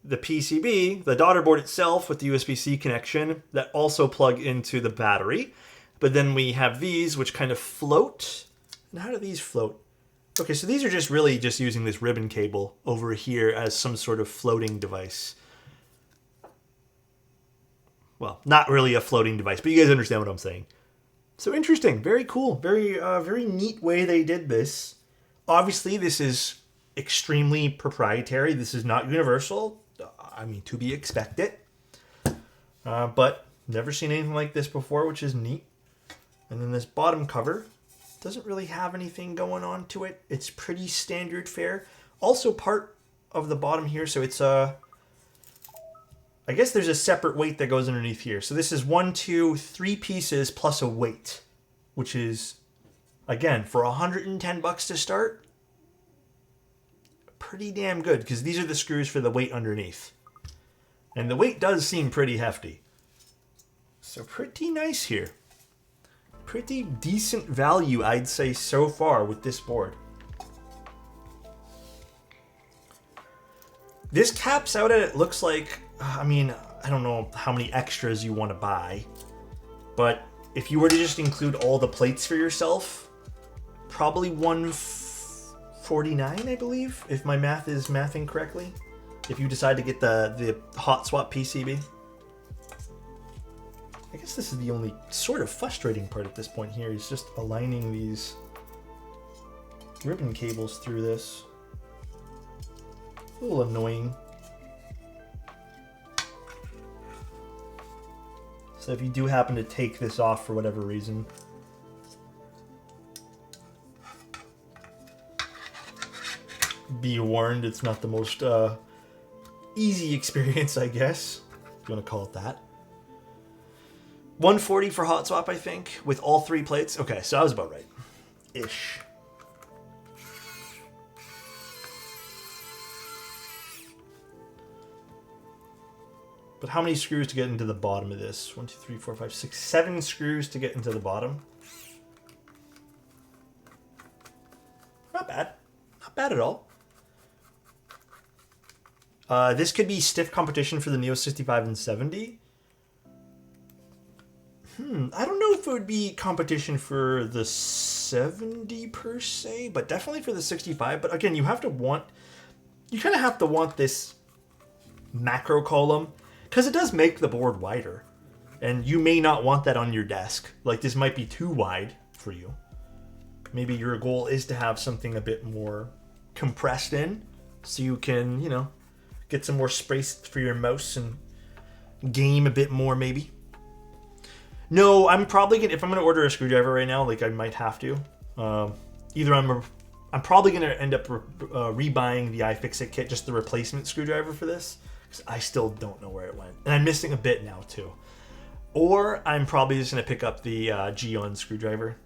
the PCB, the daughter board itself with the USB-C connection that also plug into the battery. But then we have these which kind of float. And how do these float? Okay, so these are just really just using this ribbon cable over here as some sort of floating device. Well, not really a floating device, but you guys understand what I'm saying. So interesting, very cool, very neat way they did this. Obviously, this is extremely proprietary. This is not universal. I mean, to be expected. But never seen anything like this before, which is neat. And then this bottom cover doesn't really have anything going on to it. It's pretty standard fare. Also part of the bottom here, so it's I guess there's a separate weight that goes underneath here. So this is 1, 2, 3 pieces plus a weight, which is, again, for $110 to start, pretty damn good, because these are the screws for the weight underneath. And the weight does seem pretty hefty. So pretty nice here. Pretty decent value, I'd say, so far with this board. This caps out at, it looks like, I mean, I don't know how many extras you want to buy, but if you were to just include all the plates for yourself, probably $149, I believe, if my math is mathing correctly, if you decide to get the hot swap PCB. I guess this is the only sort of frustrating part at this point here, is just aligning these ribbon cables through this. A little annoying. So if you do happen to take this off for whatever reason, be warned, it's not the most easy experience, I guess, if you want to call it that. 140 for hot swap, I think, with all 3 plates. Okay, so I was about right. Ish. But how many screws to get into the bottom of this? 1, 2, 3, 4, 5, 6, 7 screws to get into the bottom. Not bad. Not bad at all. This could be stiff competition for the Neo 65 and 70. I don't know if it would be competition for the 70 per se, but definitely for the 65. But again, you kind of have to want this macro column, because it does make the board wider. And you may not want that on your desk. Like, this might be too wide for you. Maybe your goal is to have something a bit more compressed in, so you can, get some more space for your mouse and game a bit more, maybe. No, I'm probably gonna, if I'm gonna order a screwdriver right now, like I might have to. Either I'm probably gonna end up rebuying the iFixit kit, just the replacement screwdriver for this, because I still don't know where it went, and I'm missing a bit now too. Or I'm probably just gonna pick up the Geon screwdriver.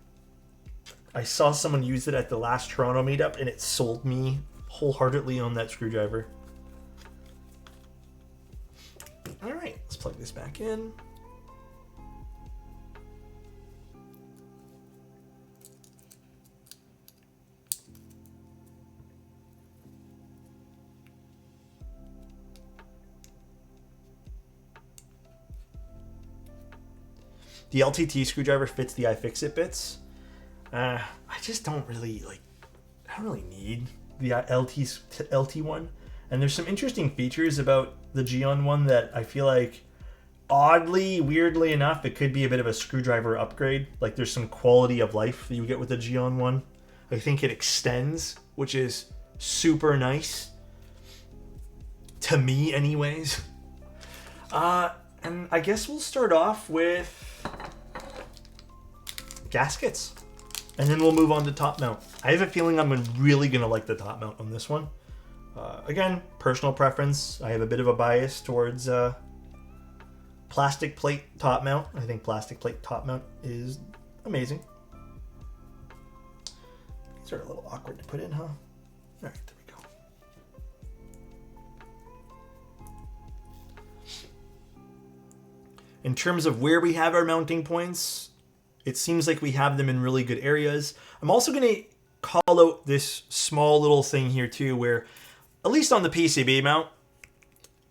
I saw someone use it at the last Toronto meetup, and it sold me wholeheartedly on that screwdriver. All right, let's plug this back in. The LTT screwdriver fits the iFixit bits. I just don't really I don't really need the LT one. And there's some interesting features about the Geon one that I feel like, weirdly enough, it could be a bit of a screwdriver upgrade. Like, there's some quality of life that you get with the Geon one. I think it extends, which is super nice. To me, anyways. And I guess we'll start off with gaskets. And then we'll move on to top mount. I have a feeling I'm really going to like the top mount on this one. Again, personal preference. I have a bit of a bias towards plastic plate top mount. I think plastic plate top mount is amazing. These are a little awkward to put in, huh? All right, there we go. In terms of where we have our mounting points, it seems like we have them in really good areas. I'm also going to call out this small little thing here too, where at least on the PCB mount,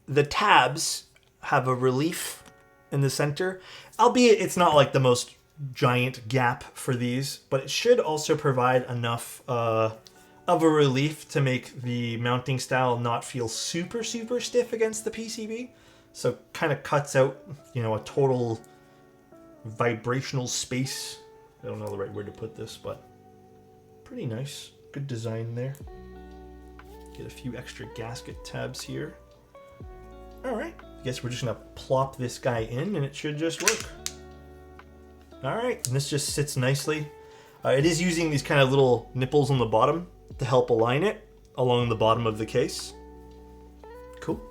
the tabs have a relief in the center, albeit it's not like the most giant gap for these, but it should also provide enough of a relief to make the mounting style not feel super stiff against the PCB. So kind of cuts out, a total vibrational space. I don't know the right word to put this, but pretty nice. Good design there. Get a few extra gasket tabs here. All right, I guess we're just gonna plop this guy in and it should just work. All right, and this just sits nicely. It is using these kind of little nipples on the bottom to help align it along the bottom of the case. Cool.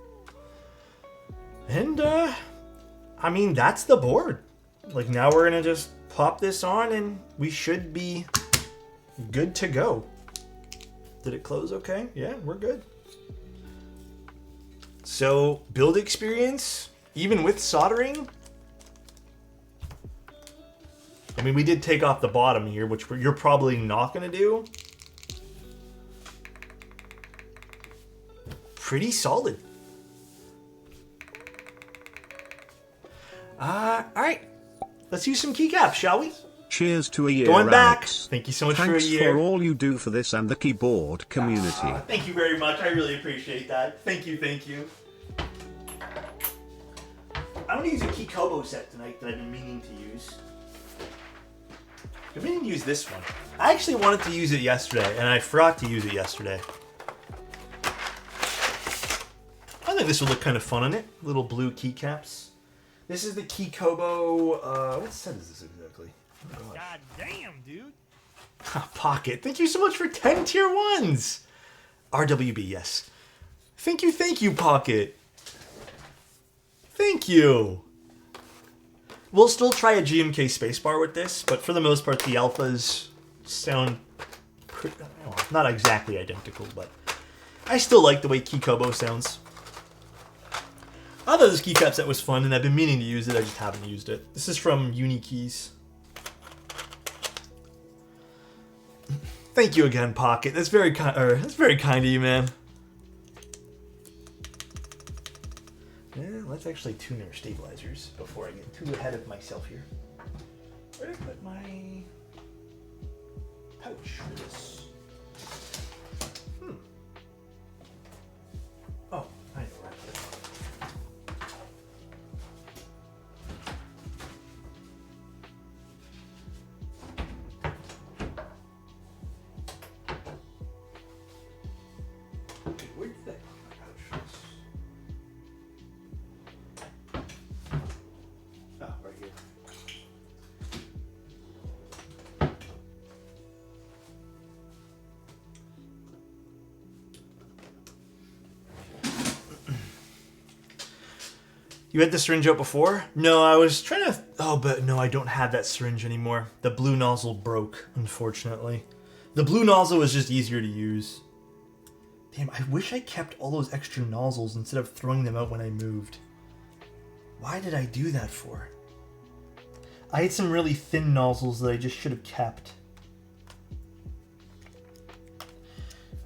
And, I mean, that's the board. Like, now we're gonna just pop this on and we should be good to go. Did it close okay? Yeah, we're good. So, build experience, even with soldering. I mean, we did take off the bottom here, which you're probably not going to do. Pretty solid. All right. Let's use some keycaps, shall we? Cheers to a year, Going back. Alex. Thank you so much Thanks for a year. for all you do for this and the keyboard community. Thank you very much. I really appreciate that. Thank you, thank you. I'm going to use a key Kobo set tonight that I've been meaning to use. I've been meaning to use this one. I actually wanted to use it yesterday, and I forgot to use it yesterday. I think this will look kind of fun on it. Little blue keycaps. This is the key Kobo. What set is this exactly? Oh, God damn, dude. Pocket. Thank you so much for 10 tier 1s. RWB, yes. Thank you, Pocket. Thank you. We'll still try a GMK spacebar with this, but for the most part, the alphas sound not exactly identical, but I still like the way Key Kobo sounds. I thought this keycap set was fun, and I've been meaning to use it. I just haven't used it. This is from Unikeys. Thank you again, Pocket. That's very kind. That's very kind of you, man. Yeah, let's actually tune our stabilizers before I get too ahead of myself here. Where did I put my pouch for this? Oh, I know where I put it. Okay, where did I put my pouch for this? Oh, right here. You had the syringe out before? No, I was trying to... Oh, but no, I don't have that syringe anymore. The blue nozzle broke, unfortunately. The blue nozzle was just easier to use. Damn, I wish I kept all those extra nozzles instead of throwing them out when I moved. Why did I do that for? I had some really thin nozzles that I just should have kept.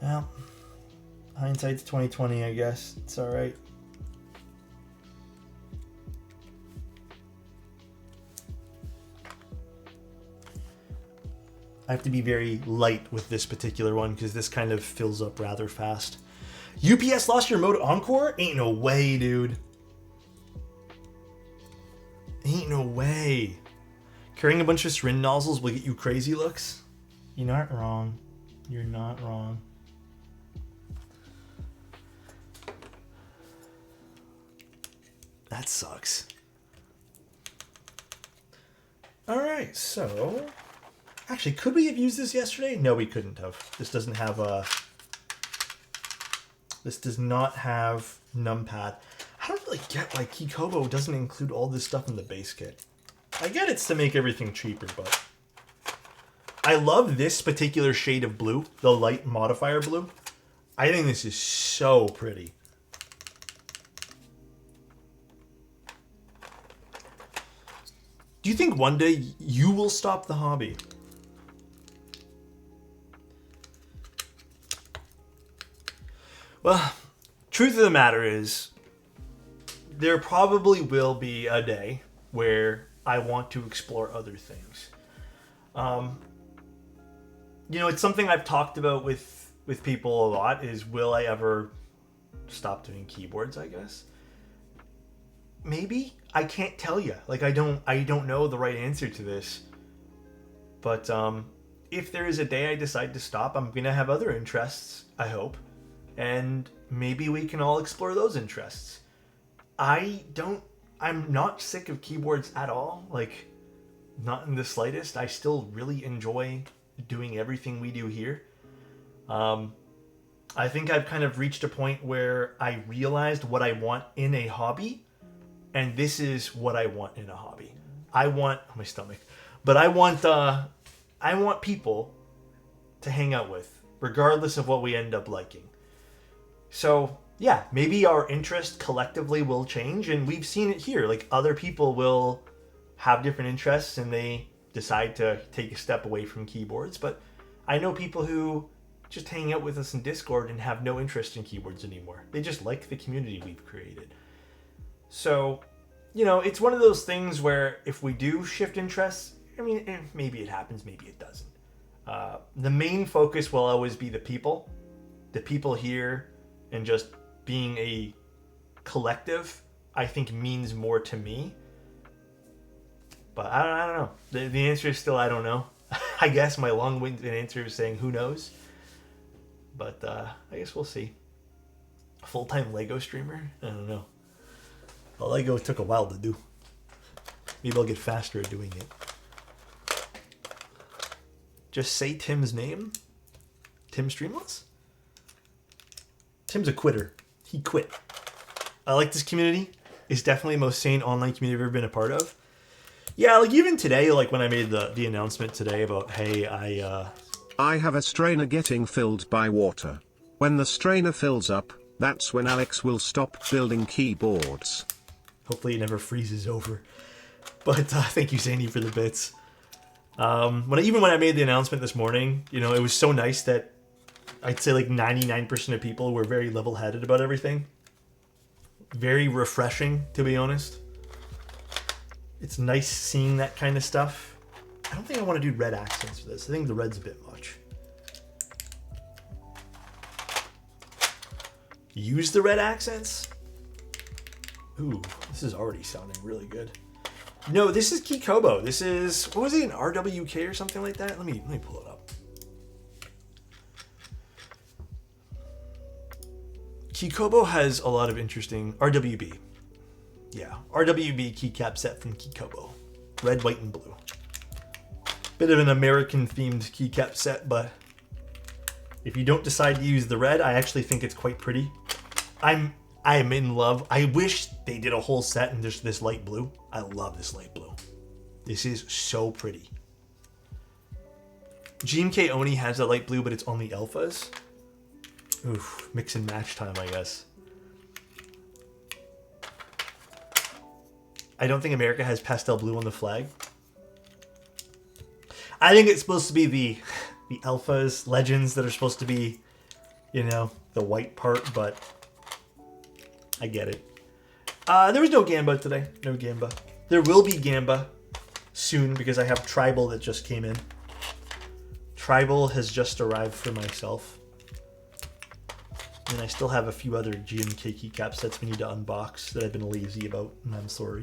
Well, hindsight's 20/20, I guess. It's alright. I have to be very light with this particular one because this kind of fills up rather fast. UPS lost your remote Encore? Ain't no way, dude. Ain't no way. Carrying a bunch of syringe nozzles will get you crazy looks? You're not wrong. You're not wrong. That sucks. All right, so actually, could we have used this yesterday? No, we couldn't have. This doesn't have a. This does not have numpad. I don't really get why Kikobo doesn't include all this stuff in the base kit. I get it's to make everything cheaper, but I love this particular shade of blue, the light modifier blue. I think this is so pretty. Do you think one day you will stop the hobby? Well, truth of the matter is, there probably will be a day where I want to explore other things. You know, it's something I've talked about with people a lot is, will I ever stop doing keyboards, I guess? Maybe. I can't tell you. Like, I don't know the right answer to this. But if there is a day I decide to stop, I'm going to have other interests, I hope. And maybe we can all explore those interests. I'm not sick of keyboards at all. Like, not in the slightest. I still really enjoy doing everything we do here. I think I've kind of reached a point where I realized what I want in a hobby. And this is what I want in a hobby. I want my stomach, but I want people to hang out with, regardless of what we end up liking. So yeah, maybe our interest collectively will change, and we've seen it here. Like, other people will have different interests, and they decide to take a step away from keyboards. But I know people who just hang out with us in Discord and have no interest in keyboards anymore. They just like the community we've created. So, you know, it's one of those things where if we do shift interests, I mean, maybe it happens, maybe it doesn't. The main focus will always be the people here, and just being a collective, I think, means more to me. But I don't know. The answer is still I don't know. I guess my long-winded answer is saying who knows. But I guess we'll see. A full-time Lego streamer? I don't know. Well, Lego took a while to do. Maybe I'll get faster at doing it. Just say Tim's name? Tim Streamless? Tim's a quitter. He quit. I like this community. It's definitely the most sane online community I've ever been a part of. Yeah, like even today, like when I made the announcement today about, hey, I have a strainer getting filled by water. When the strainer fills up, that's when Alex will stop building keyboards. Hopefully it never freezes over. But thank you, Sandy, for the bits. When I made the announcement this morning, you know, it was so nice that I'd say like 99% of people were very level-headed about everything. Very refreshing, to be honest. It's nice seeing that kind of stuff. I don't think I want to do red accents for this. I think the red's a bit much. Use the red accents? Ooh, this is already sounding really good. No, this is Kikobo. This is, what was it, an RWK or something like that? Let me pull it up. Kikobo has a lot of interesting, RWB. Yeah, RWB keycap set from Kikobo. Red, white, and blue. Bit of an American-themed keycap set, but if you don't decide to use the red, I actually think it's quite pretty. I am in love. I wish they did a whole set in just this light blue. I love this light blue. This is so pretty. GMK Oni has a light blue, but it's on the alphas. Oof, mix and match time, I guess. I don't think America has pastel blue on the flag. I think it's supposed to be the alphas, legends that are supposed to be, you know, the white part, but I get it. There was no Gamba today. No Gamba. There will be Gamba soon because I have Tribal that just came in. Tribal has just arrived for myself. And I still have a few other GMK keycap sets we need to unbox that I've been lazy about, and I'm sorry.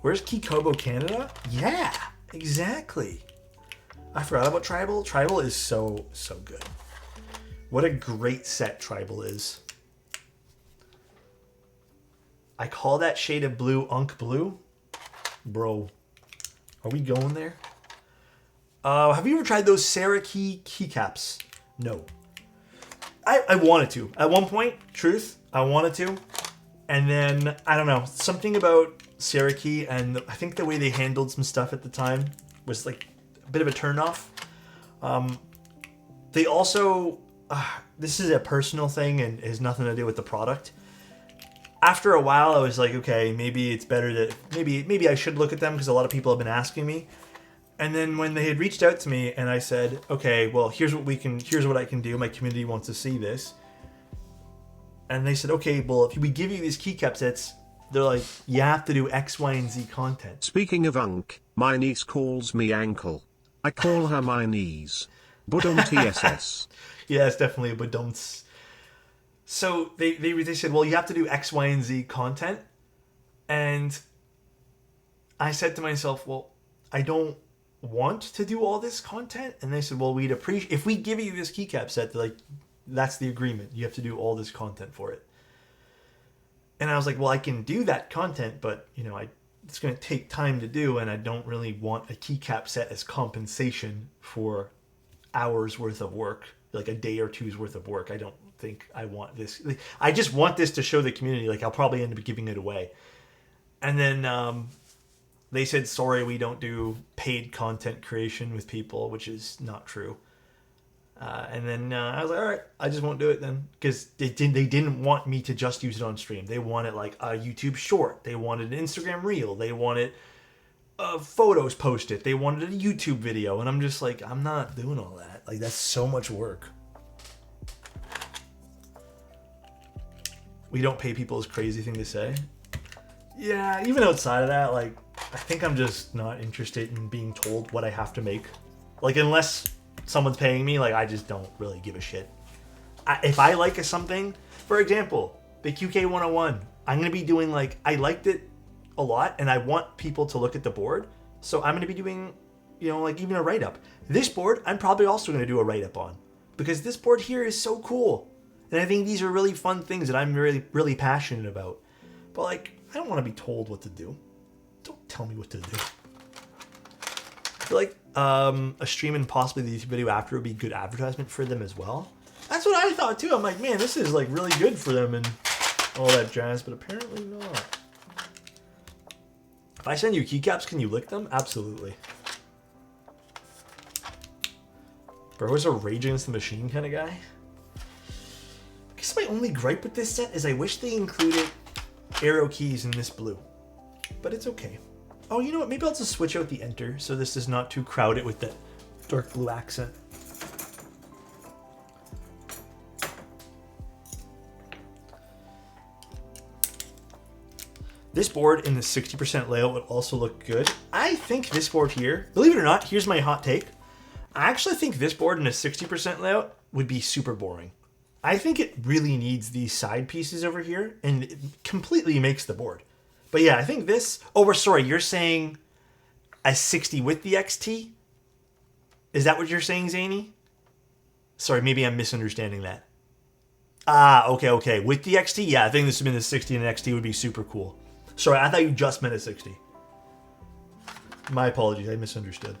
Where's Kikobo Canada? Yeah, exactly. I forgot about Tribal. Tribal is so good. What a great set Tribal is. I call that shade of blue Unk Blue. Bro, are we going there? Have you ever tried those Sarahi keycaps? No. I wanted to. At one point, truth, I wanted to. And then, I don't know, something about Sarahi and I think the way they handled some stuff at the time was like a bit of a turnoff. They also, this is a personal thing and has nothing to do with the product. After a while, I was like, okay, maybe it's better that, maybe I should look at them because a lot of people have been asking me. And then when they had reached out to me and I said, okay, well, here's what I can do. My community wants to see this. And they said, okay, well, if we give you these keycap sets, they're like, you have to do X, Y, and Z content. Speaking of Unk, my niece calls me Ankle. I call her my knees. Budum TSS. Yeah, it's definitely a budumts. So they said, well, you have to do X, Y, and Z content. And I said to myself, well, I don't want to do all this content. And they said, well, we'd appreciate, if we give you this keycap set, they're like, that's the agreement. You have to do all this content for it. And I was like, well, I can do that content, but, you know, it's going to take time to do, and I don't really want a keycap set as compensation for hours worth of work, like a day or two's worth of work. I don't think I want this. I just want this to show the community, like I'll probably end up giving it away. And then they said, sorry, we don't do paid content creation with people, which is not true. And then I was like, all right, I just won't do it then. Because they didn't want me to just use it on stream. They wanted like a YouTube short. They wanted an Instagram reel. They wanted photos posted. They wanted a YouTube video. And I'm just like, I'm not doing all that. Like, that's so much work. We don't pay people is a crazy thing to say. Yeah, even outside of that, like, I think I'm just not interested in being told what I have to make. Like, unless someone's paying me, like, I just don't really give a shit. If I like something, for example, the QK 101, I'm going to be doing, like, I liked it a lot, and I want people to look at the board, so I'm going to be doing, you know, like, even a write-up. This board, I'm probably also going to do a write-up on, because this board here is so cool, and I think these are really fun things that I'm really, really passionate about. But, like, I don't want to be told what to do. Don't tell me what to do. I feel like a stream and possibly the YouTube video after would be good advertisement for them as well. That's what I thought too. I'm like, man, this is like really good for them and all that jazz, but apparently not. If I send you keycaps, can you lick them? Absolutely. Bro is a Rage Against the Machine kind of guy. I guess my only gripe with this set is I wish they included arrow keys in this blue, but it's okay. Oh, you know what? Maybe I'll just switch out the enter so this is not too crowded with the dark blue accent. This board in the 60% layout would also look good. I think this board here, believe it or not, here's my hot take. I actually think this board in a 60% layout would be super boring. I think it really needs these side pieces over here, and it completely makes the board. But yeah, I think this... Oh, sorry, you're saying a 60 with the XT? Is that what you're saying, Zany? Sorry, maybe I'm misunderstanding that. Ah, okay. With the XT? Yeah, I think this would be the 60 and an XT would be super cool. Sorry, I thought you just meant a 60. My apologies, I misunderstood.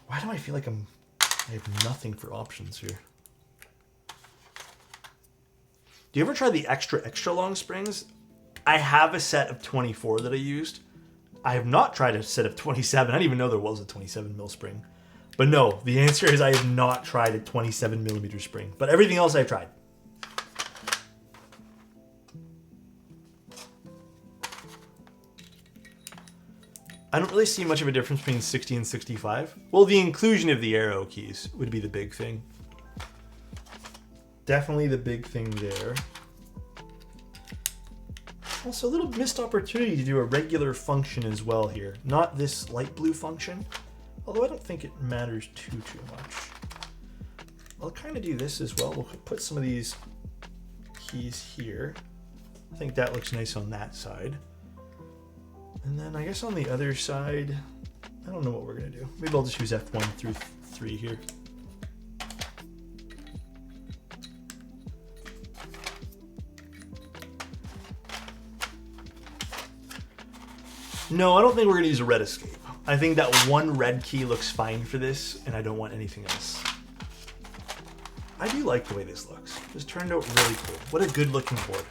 Why do I feel like I have nothing for options here? Do you ever try the extra long springs? I have a set of 24 that I used. I have not tried a set of 27. I didn't even know there was a 27 mil spring. But no, the answer is I have not tried a 27 millimeter spring. But everything else I've tried. I don't really see much of a difference between 60 and 65. Well, the inclusion of the arrow keys would be the big thing. Definitely the big thing there. Also, a little missed opportunity to do a regular function as well here. Not this light blue function. Although I don't think it matters too much. I'll kind of do this as well. We'll put some of these keys here. I think that looks nice on that side. And then I guess on the other side, I don't know what we're gonna do. Maybe I'll just use F1 through 3 here. No, I don't think we're gonna use a red escape. I think that one red key looks fine for this, and I don't want anything else. I do like the way this looks. This turned out really cool. What a good looking board.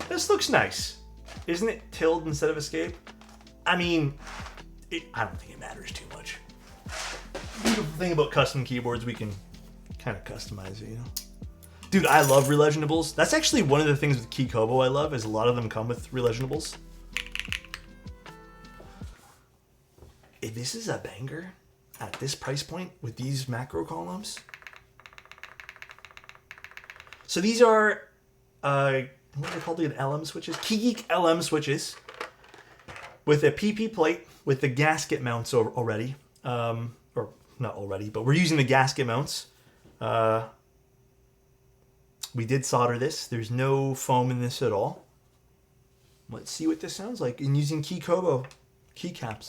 This looks nice. Isn't it tilled instead of escape? I mean, I don't think it matters too much. The beautiful thing about custom keyboards, we can kind of customize it, you know? Dude, I love releginables. That's actually one of the things with Keykobo I love, is a lot of them come with releginables. If this is a banger at this price point with these macro columns. So these are, what are they called again? LM switches? KeyGeek LM switches with a PP plate with the gasket mounts already. Or not already, but we're using the gasket mounts. We did solder this. There's no foam in this at all. Let's see what this sounds like in using Keykobo keycaps.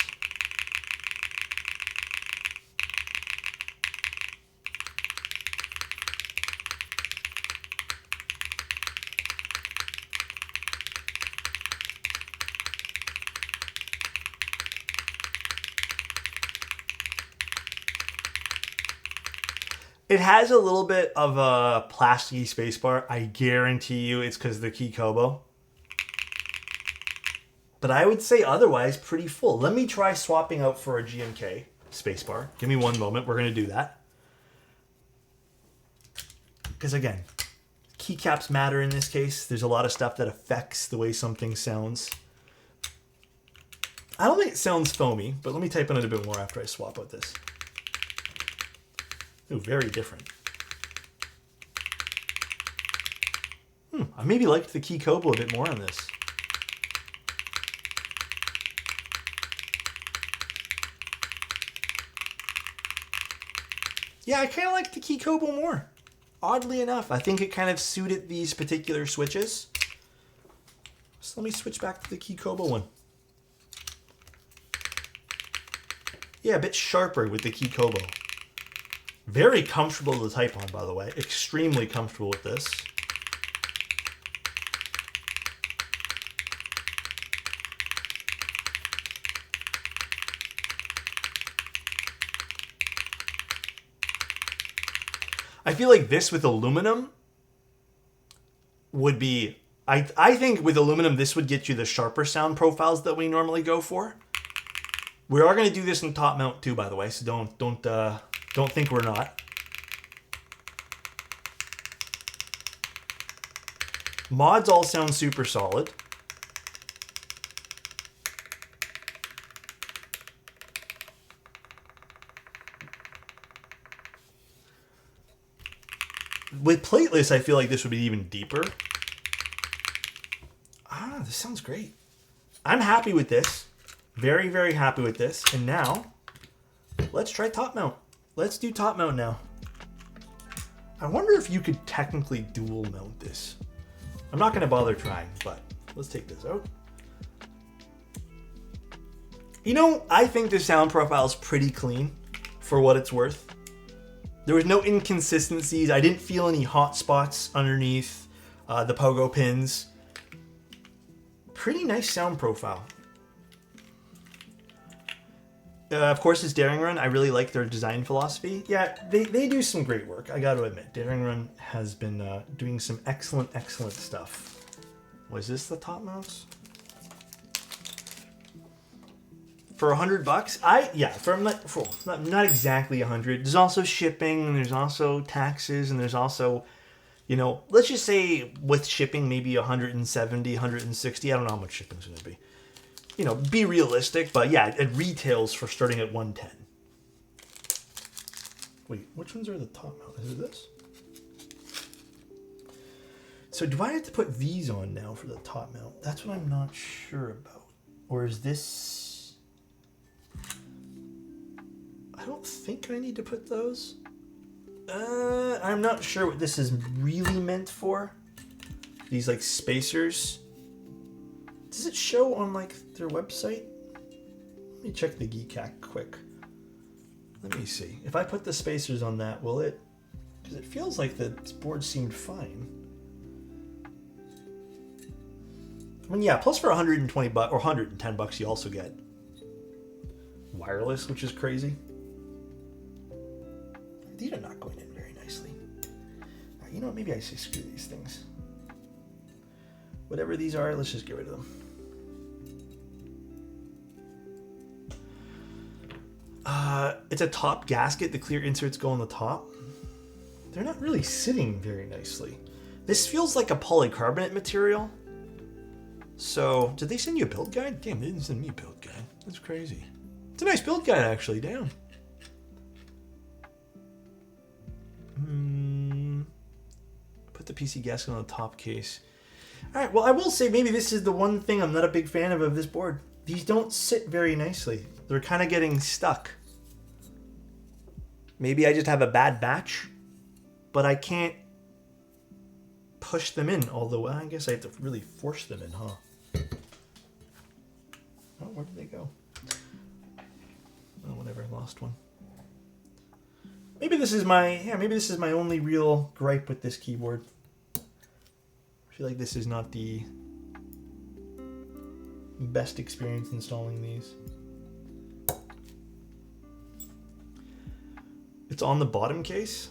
It has a little bit of a plasticky spacebar. I guarantee you it's because of the Keykobo. But I would say otherwise pretty full. Let me try swapping out for a GMK spacebar. Give me one moment. We're going to do that. Because again, keycaps matter in this case. There's a lot of stuff that affects the way something sounds. I don't think it sounds foamy, but let me type on it a bit more after I swap out this. Ooh, very different. I maybe liked the Keykobo a bit more on this. Yeah, I kind of like the Keykobo more. Oddly enough, I think it kind of suited these particular switches. So let me switch back to the Keykobo one. Yeah, a bit sharper with the Keykobo. Very comfortable to type on, by the way. Extremely comfortable with this. I feel like this with aluminum would be... I think with aluminum, this would get you the sharper sound profiles that we normally go for. We are going to do this in top mount too, by the way, so don't think we're not. Mods all sound super solid. With plateless, I feel like this would be even deeper. This sounds great. I'm happy with this. Very, very happy with this. And now, let's try top mount. Let's do top mount now. I wonder if you could technically dual mount this. I'm not going to bother trying, but let's take this out. You know, I think the sound profile is pretty clean for what it's worth. There was no inconsistencies. I didn't feel any hot spots underneath the pogo pins. Pretty nice sound profile. Of course, it's Daring Run. I really like their design philosophy. Yeah, they do some great work, I got to admit. Daring Run has been doing some excellent, excellent stuff. Was this the top mounts? For $100? Yeah, for not exactly 100. There's also shipping, and there's also taxes, and there's also, you know, let's just say with shipping, maybe 170, 160. I don't know how much shipping's going to be. You know, be realistic, but yeah, it retails for starting at 110. Wait, which ones are the top mount? Is it this? So do I have to put these on now for the top mount? That's what I'm not sure about. Or is this... don't think I need to put those. I'm not sure what this is really meant for. These like spacers. Does it show on like their website? Let me check the GCAC quick. Let me see. If I put the spacers on that, will it? Because it feels like the board seemed fine. I mean, yeah, plus for 120 bucks or 110 bucks, you also get wireless, which is crazy. These are not going in very nicely. Right, you know what? Maybe I say screw these things. Whatever these are, let's just get rid of them. It's a top gasket. The clear inserts go on the top. They're not really sitting very nicely. This feels like a polycarbonate material. So, did they send you a build guide? Damn, they didn't send me a build guide. That's crazy. It's a nice build guide, actually. Damn. Put the PC gasket on the top case. Alright, well, I will say maybe this is the one thing I'm not a big fan of this board. These don't sit very nicely. They're kind of getting stuck. Maybe I just have a bad batch, but I can't push them in, although I guess I have to really force them in, huh? Oh, where did they go? Oh, whatever, I lost one. Maybe this is my only real gripe with this keyboard. I feel like this is not the best experience installing these. It's on the bottom case.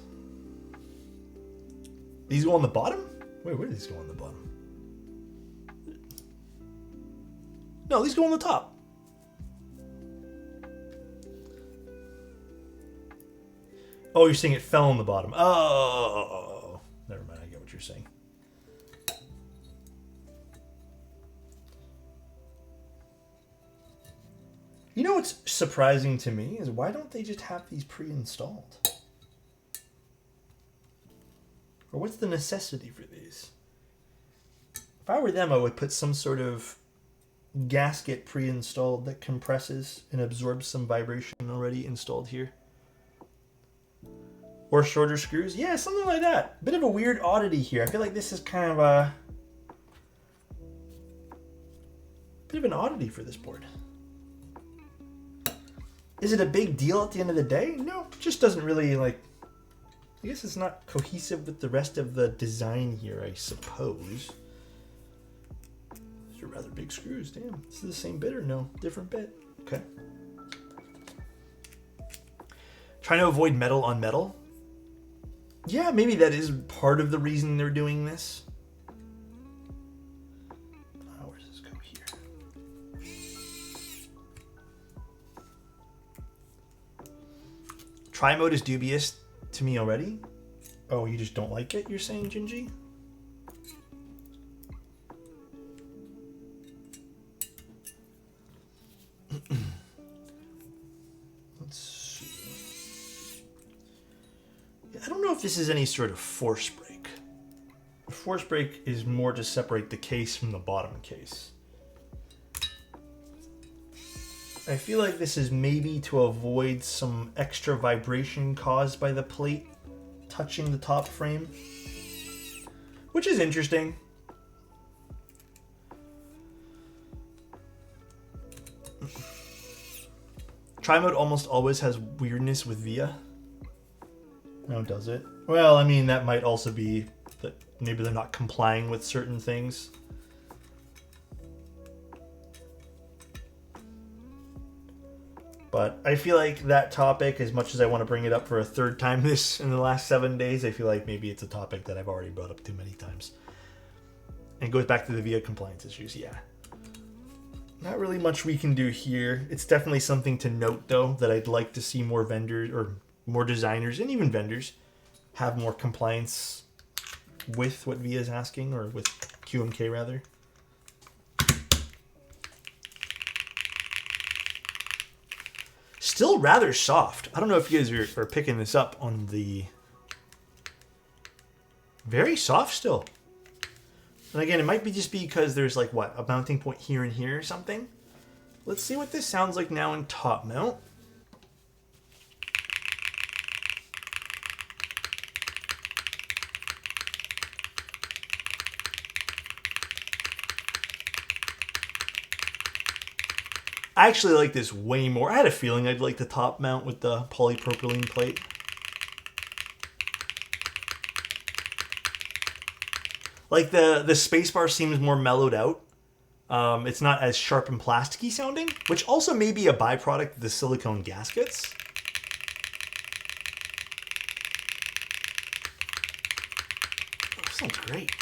These go on the bottom? Wait, where do these go on the bottom? No, these go on the top. Oh, you're saying it fell on the bottom. Oh, never mind. I get what you're saying. You know what's surprising to me is why don't they just have these pre-installed? Or what's the necessity for these? If I were them, I would put some sort of gasket pre-installed that compresses and absorbs some vibration already installed here. Or shorter screws. Yeah, something like that. Bit of a weird oddity here. I feel like this is kind of a bit of an oddity for this board. Is it a big deal at the end of the day? No, it just doesn't really like... I guess it's not cohesive with the rest of the design here, I suppose. These are rather big screws, damn. This is the same bit or no? Different bit. Okay. Trying to avoid metal on metal. Yeah, maybe that is part of the reason they're doing this. Oh, where does this go here? Tri-mode is dubious to me already. Oh, you just don't like it, you're saying, Gingy? Let's see. I don't know if this is any sort of force break. A force break is more to separate the case from the bottom case. I feel like this is maybe to avoid some extra vibration caused by the plate touching the top frame, which is interesting. Tri-mode almost always has weirdness with VIA. No, does it? Well, I mean, that might also be that maybe they're not complying with certain things. But I feel like that topic, as much as I want to bring it up for a third time in the last 7 days, I feel like maybe it's a topic that I've already brought up too many times. And it goes back to the VIA compliance issues, yeah. Not really much we can do here. It's definitely something to note, though, that I'd like to see more vendors, or more designers, and even vendors, have more compliance with what VIA is asking, or with QMK, rather. Still rather soft. I don't know if you guys are picking this up on the... Very soft still. And again, it might be just because there's like, what, a mounting point here and here or something? Let's see what this sounds like now in top mount. I actually like this way more. I had a feeling I'd like the top mount with the polypropylene plate. Like the spacebar seems more mellowed out. It's not as sharp and plasticky sounding, which also may be a byproduct of the silicone gaskets. Oh, that sounds great.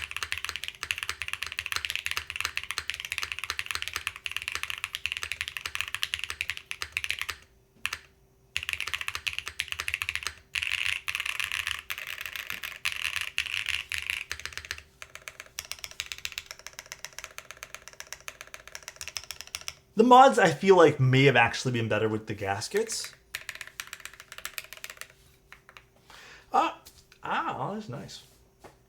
The mods, I feel like, may have actually been better with the gaskets. That's nice.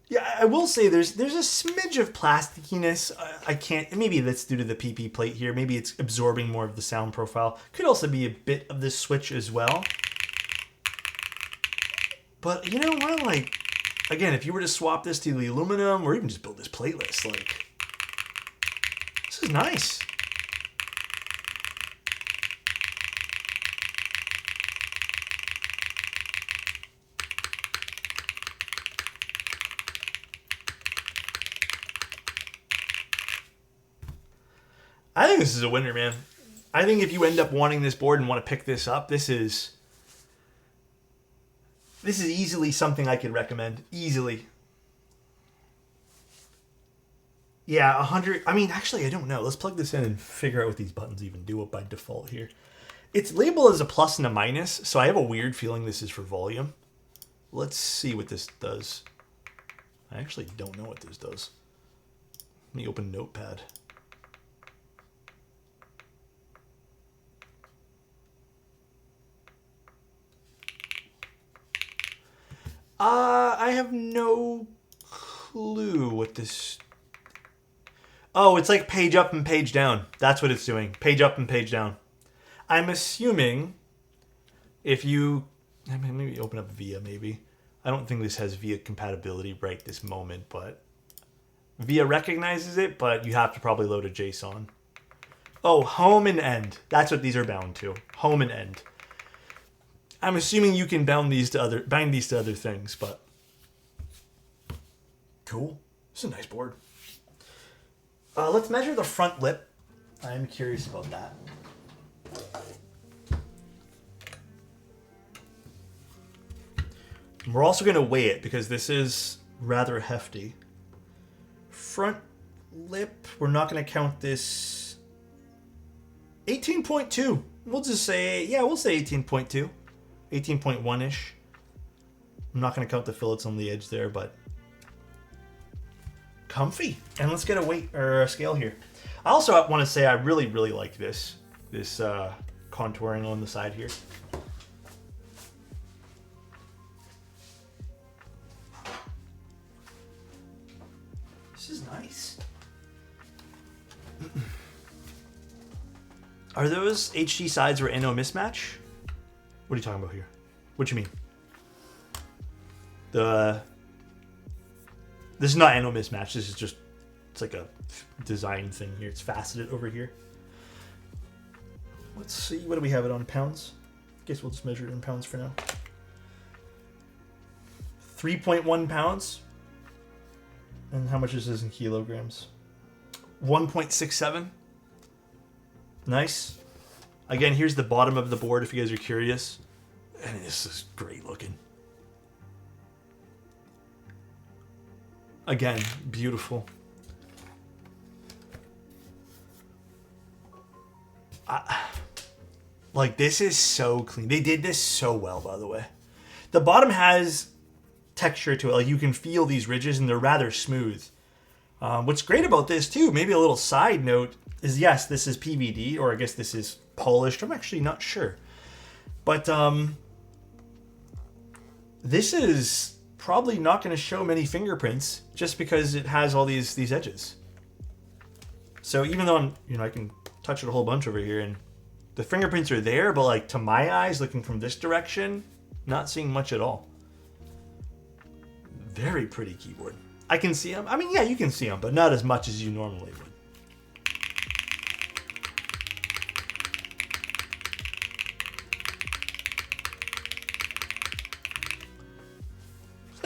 Yeah, I will say there's a smidge of plasticiness. I can't. Maybe that's due to the PP plate here. Maybe it's absorbing more of the sound profile. Could also be a bit of the switch as well. But you know what? Like, again, if you were to swap this to the aluminum, or even just build this plateless, like, this is nice. I think this is a winner, man. I think if you end up wanting this board and want to pick this up, this is easily something I could recommend. Easily. Yeah, 100. I mean, actually, I don't know. Let's plug this in and figure out what these buttons even do by default here. It's labeled as a plus and a minus, so I have a weird feeling this is for volume. Let's see what this does. I actually don't know what this does. Let me open Notepad. I have no clue what this... Oh, it's like page up and page down. That's what it's doing. Page up and page down. I'm assuming if you... I mean, maybe open up VIA, maybe. I don't think this has VIA compatibility right this moment, but... VIA recognizes it, but you have to probably load a JSON. Oh, home and end. That's what these are bound to. Home and end. I'm assuming you can bind these to other things, but cool. This is a nice board. Let's measure the front lip. I'm curious about that. And we're also going to weigh it because this is rather hefty. Front lip, we're not going to count this. 18.2. We'll just say, yeah, we'll say 18.2. 18.1-ish. I'm not going to count the fillets on the edge there, but comfy. And let's get a weight or a scale here. I also want to say I really, really like this contouring on the side here. This is nice. Are those HD sides or NO mismatch? What are you talking about here? What you mean? This is not NO mismatch. This is just, it's like a design thing here. It's faceted over here. Let's see. What do we have it on? Pounds? Guess we'll just measure it in pounds for now. 3.1 pounds. And how much is this in kilograms? 1.67. Nice. Again, here's the bottom of the board if you guys are curious. And this is great looking. Again, beautiful. Like, this is so clean. They did this so well, by the way. The bottom has texture to it. Like, you can feel these ridges, and they're rather smooth. What's great about this, too, maybe a little side note, is yes, this is PVD, or I guess this is polished. I'm actually not sure. But this is probably not going to show many fingerprints just because it has all these edges. So even though I can touch it a whole bunch over here and the fingerprints are there, but like to my eyes looking from this direction, not seeing much at all. Very pretty keyboard. I can see them. I mean, yeah, you can see them, but not as much as you normally would.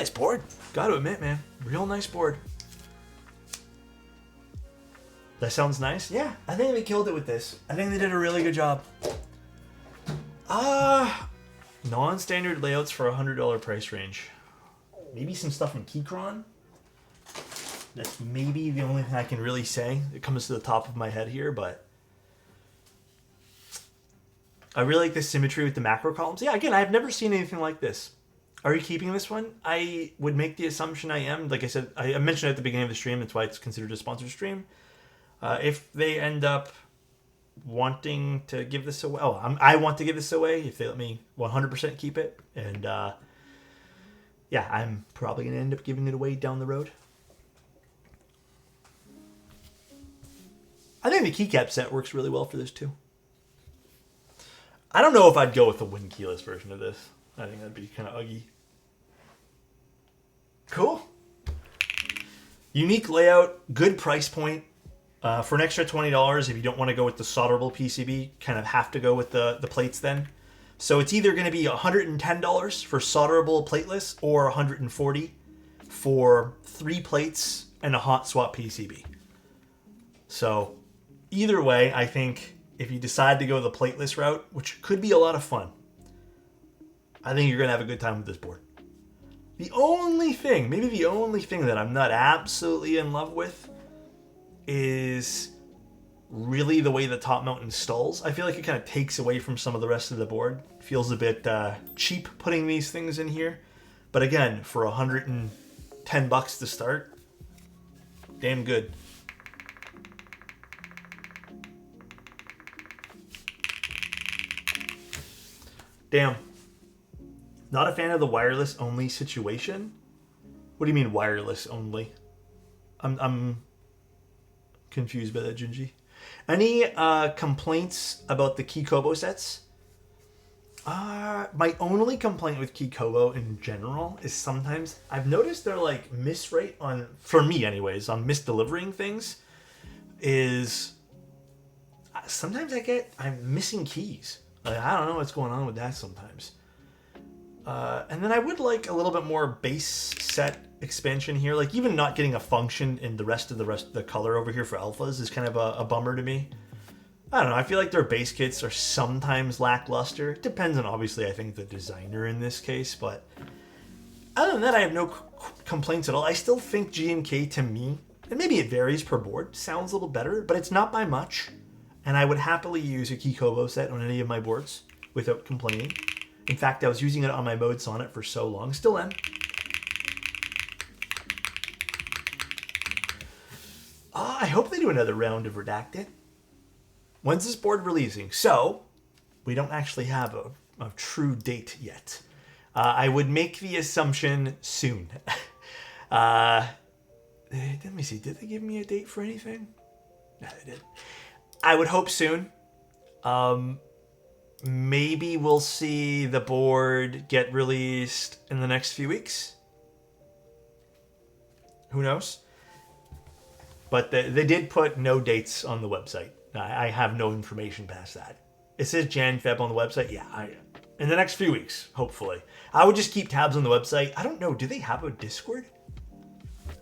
Nice board. Gotta admit, man. Real nice board. That sounds nice. Yeah, I think they killed it with this. I think they did a really good job. Non-standard layouts for $100 price range. Maybe some stuff from Keychron. That's maybe the only thing I can really say. It comes to the top of my head here, but I really like the symmetry with the macro columns. Yeah, again, I've never seen anything like this. Are you keeping this one? I would make the assumption I am. Like I said, I mentioned at the beginning of the stream. That's why it's considered a sponsored stream. If they end up wanting to give this away, I want to give this away. If they let me 100% keep it, and yeah, I'm probably gonna end up giving it away down the road. I think the keycap set works really well for this too. I don't know if I'd go with the win keyless version of this. I think that'd be kind of ugly. Cool. Unique layout, good price point. For an extra $20, if you don't want to go with the solderable PCB, kind of have to go with the plates then. So it's either going to be $110 for solderable plateless or $140 for 3 plates and a hot swap PCB. So either way, I think if you decide to go the plateless route, which could be a lot of fun, I think you're going to have a good time with this board. The only thing, maybe the only thing that I'm not absolutely in love with is really the way the top mount installs. I feel like it kind of takes away from some of the rest of the board. Feels a bit cheap putting these things in here. But again, for $110 to start, damn good. Damn. Not a fan of the wireless only situation? What do you mean wireless only? I'm confused by that, Junji. Any complaints about the Kikobo sets? My only complaint with Kikobo in general is sometimes I've noticed they're like misrate on, for me anyways, on misdelivering things. Is sometimes I'm missing keys. Like, I don't know what's going on with that sometimes. And then I would like a little bit more base set expansion here. Like even not getting a function in the rest of the color over here for alphas is kind of a bummer to me. I don't know. I feel like their base kits are sometimes lackluster. It depends on, obviously, I think the designer in this case. But other than that, I have no complaints at all. I still think G&K to me, and maybe it varies per board, sounds a little better, but it's not by much. And I would happily use a Kikobo set on any of my boards without complaining. In fact, I was using it on my mode Sonnet for so long. Still am. I hope they do another round of Redacted. When's this board releasing? So, we don't actually have a true date yet. I would make the assumption soon. Let me see. Did they give me a date for anything? No, they did. I would hope soon. Maybe we'll see the board get released in the next few weeks. Who knows? But they did put no dates on the website. I have no information past that. It says Jan, Feb on the website. Yeah, in the next few weeks, hopefully. I would just keep tabs on the website. I don't know. Do they have a Discord?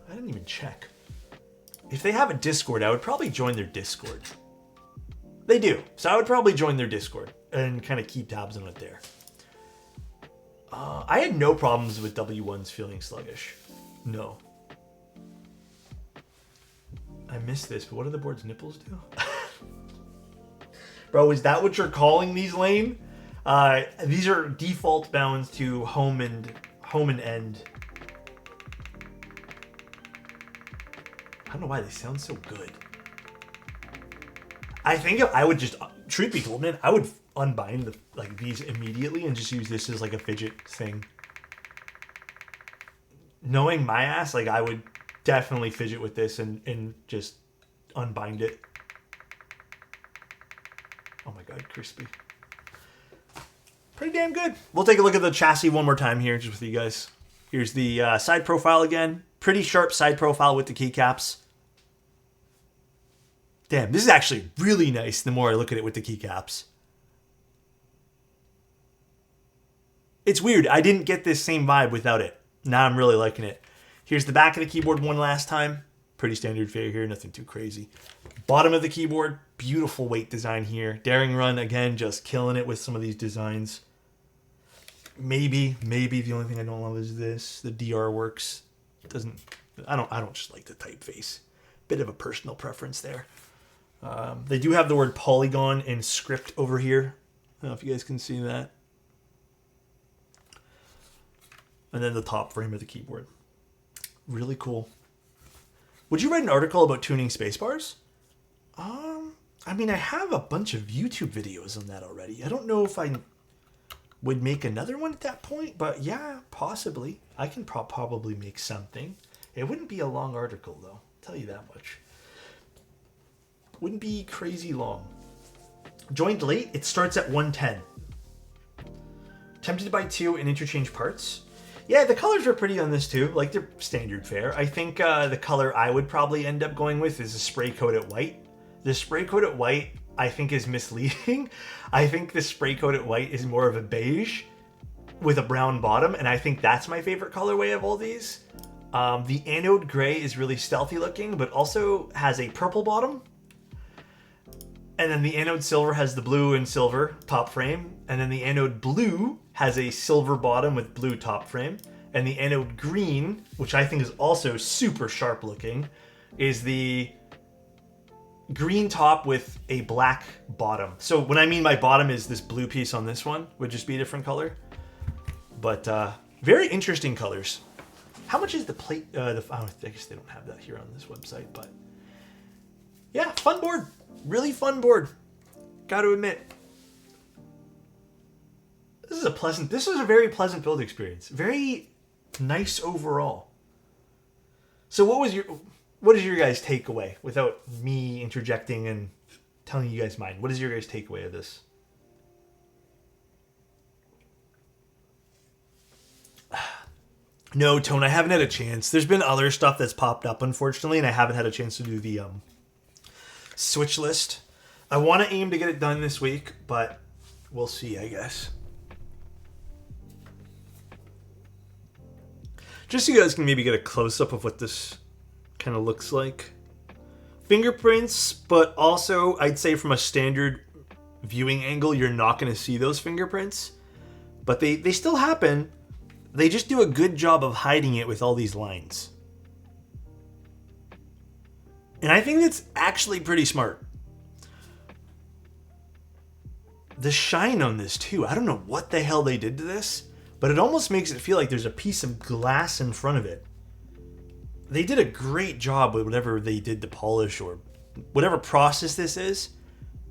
I didn't even check. If they have a Discord, I would probably join their Discord. They do. So I would probably join their Discord and kind of keep tabs on it there. I had no problems with W1s feeling sluggish. No. I missed this, but what do the board's nipples do? Bro, is that what you're calling these, Lane? These are default bounds to home and end. I don't know why they sound so good. I think I would just, truth be told, man, I would unbind these immediately and just use this as like a fidget thing. Knowing my ass, I would definitely fidget with this and just unbind it. Oh my god, crispy. Pretty damn good. We'll take a look at the chassis one more time here just with you guys. Here's the side profile again. Pretty sharp side profile with the keycaps. Damn, this is actually really nice the more I look at it with the keycaps. It's weird. I didn't get this same vibe without it. Now I'm really liking it. Here's the back of the keyboard one last time. Pretty standard fare here, nothing too crazy. Bottom of the keyboard, beautiful weight design here. Daring Run, again, just killing it with some of these designs. Maybe the only thing I don't love is this. The DR works. I don't just like the typeface. Bit of a personal preference there. They do have the word Polygon in script over here. I don't know if you guys can see that. And then the top frame of the keyboard. Really cool. Would you write an article about tuning spacebars? I mean, I have a bunch of YouTube videos on that already. I don't know if I would make another one at that point, but yeah, possibly. I can probably make something. It wouldn't be a long article, though. I'll tell you that much. Wouldn't be crazy long. Joined late, it starts at 110. Tempted to buy 2 and interchange parts. Yeah, the colors are pretty on this too. Like, they're standard fare. I think the color I would probably end up going with is a spray coated white. The spray coated white, I think, is misleading. I think the spray coated white is more of a beige with a brown bottom, and I think that's my favorite colorway of all these. The anode gray is really stealthy looking, but also has a purple bottom. And then the anode silver has the blue and silver top frame. And then the anode blue has a silver bottom with blue top frame. And the anode green, which I think is also super sharp looking, is the green top with a black bottom. So when I mean by bottom is this blue piece on this one, would just be a different color. But very interesting colors. How much is the plate? I guess they don't have that here on this website, but yeah, fun board. Really fun board. Got to admit. This is a very pleasant build experience. Very nice overall. So what is your guys' takeaway without me interjecting and telling you guys mine? What is your guys' takeaway of this? No, Tone, I haven't had a chance. There's been other stuff that's popped up, unfortunately, and I haven't had a chance to do the switch list. I want to aim to get it done this week, but we'll see, I guess. Just so you guys can maybe get a close-up of what this kind of looks like. Fingerprints, but also I'd say from a standard viewing angle, you're not going to see those fingerprints. But they still happen. They just do a good job of hiding it with all these lines. And I think that's actually pretty smart. The shine on this too. I don't know what the hell they did to this, but it almost makes it feel like there's a piece of glass in front of it. They did a great job with whatever they did to polish or whatever process this is.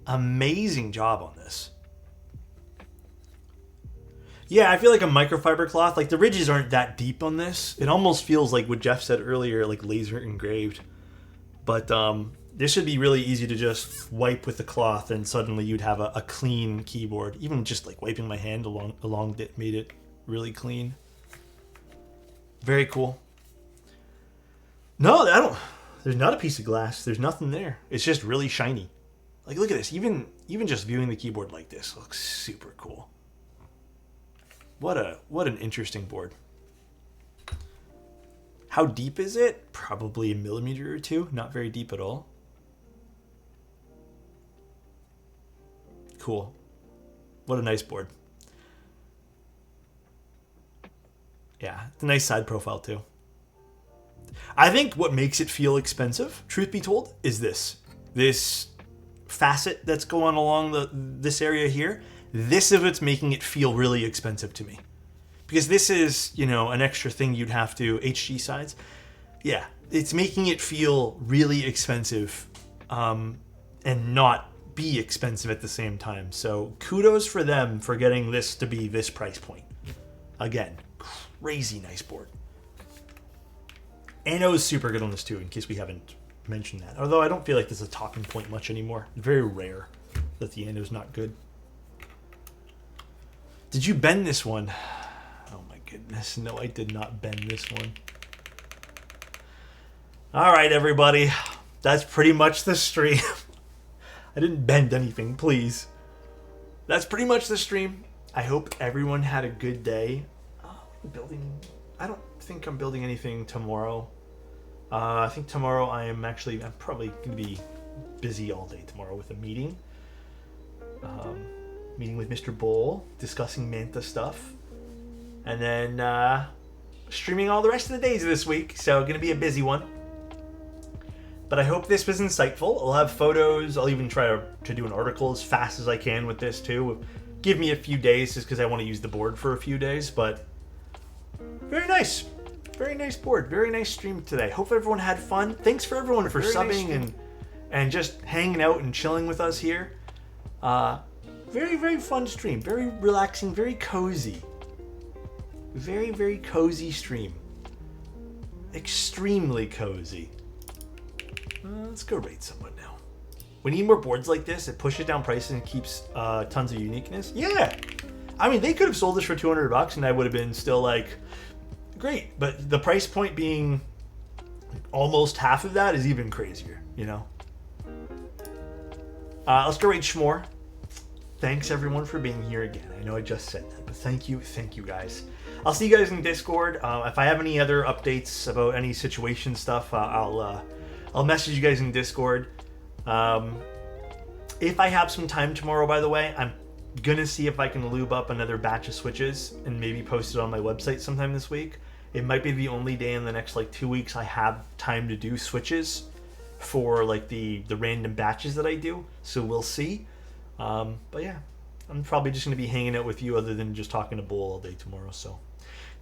Amazing job on this. Yeah, I feel like a microfiber cloth. Like, the ridges aren't that deep on this. It almost feels like what Jeff said earlier, like laser engraved. But this should be really easy to just wipe with the cloth, and suddenly you'd have a clean keyboard. Even just like wiping my hand along it made it really clean. Very cool. No, there's not a piece of glass. There's nothing there. It's just really shiny. Like, look at this. Even just viewing the keyboard like this looks super cool. What an interesting board. How deep is it? Probably a millimeter or two. Not very deep at all. Cool. What a nice board. Yeah, it's a nice side profile too. I think what makes it feel expensive, truth be told, is this facet that's going along this area here. This is what's making it feel really expensive to me. Because this is, an extra thing you'd have to, HG sides. Yeah, it's making it feel really expensive and not be expensive at the same time. So kudos for them for getting this to be this price point. Again, crazy nice board. Ano is super good on this too, in case we haven't mentioned that. Although I don't feel like this is a talking point much anymore. Very rare that the Ano is not good. Did you bend this one? Oh my goodness. No, I did not bend this one. All right, everybody. That's pretty much the stream. I didn't bend anything, please. That's pretty much the stream. I hope everyone had a good day. Oh, building I don't think I'm building anything tomorrow. I think tomorrow I'm probably going to be busy all day tomorrow with a meeting. Meeting with Mr. Bull, discussing Manta stuff. And then streaming all the rest of the days of this week. So going to be a busy one. But I hope this was insightful. I'll have photos. I'll even try to do an article as fast as I can with this too. Give me a few days just because I want to use the board for a few days. But very nice. Very nice board. Very nice stream today. Hope everyone had fun. Thanks for everyone for subbing and just hanging out and chilling with us here. Very, very fun stream. Very relaxing. Very cozy. Very, very cozy stream. Extremely cozy. Let's go raid someone now. We need more boards like this. It pushes down prices and keeps tons of uniqueness. Yeah. I mean, they could have sold this for $200 and I would have been still like, great. But the price point being almost half of that is even crazier, you know? Let's go raid Shmore. Thanks everyone for being here again. I know I just said that, but thank you guys. I'll see you guys in Discord. If I have any other updates about any situation stuff, I'll message you guys in Discord. If I have some time tomorrow, by the way, I'm gonna see if I can lube up another batch of switches and maybe post it on my website sometime this week. It might be the only day in the next like 2 weeks I have time to do switches for like the random batches that I do. So we'll see. But yeah, I'm probably just gonna be hanging out with you other than just talking to Bull all day tomorrow. So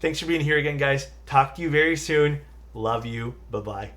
thanks for being here again, guys. Talk to you very soon. Love you. Bye-bye.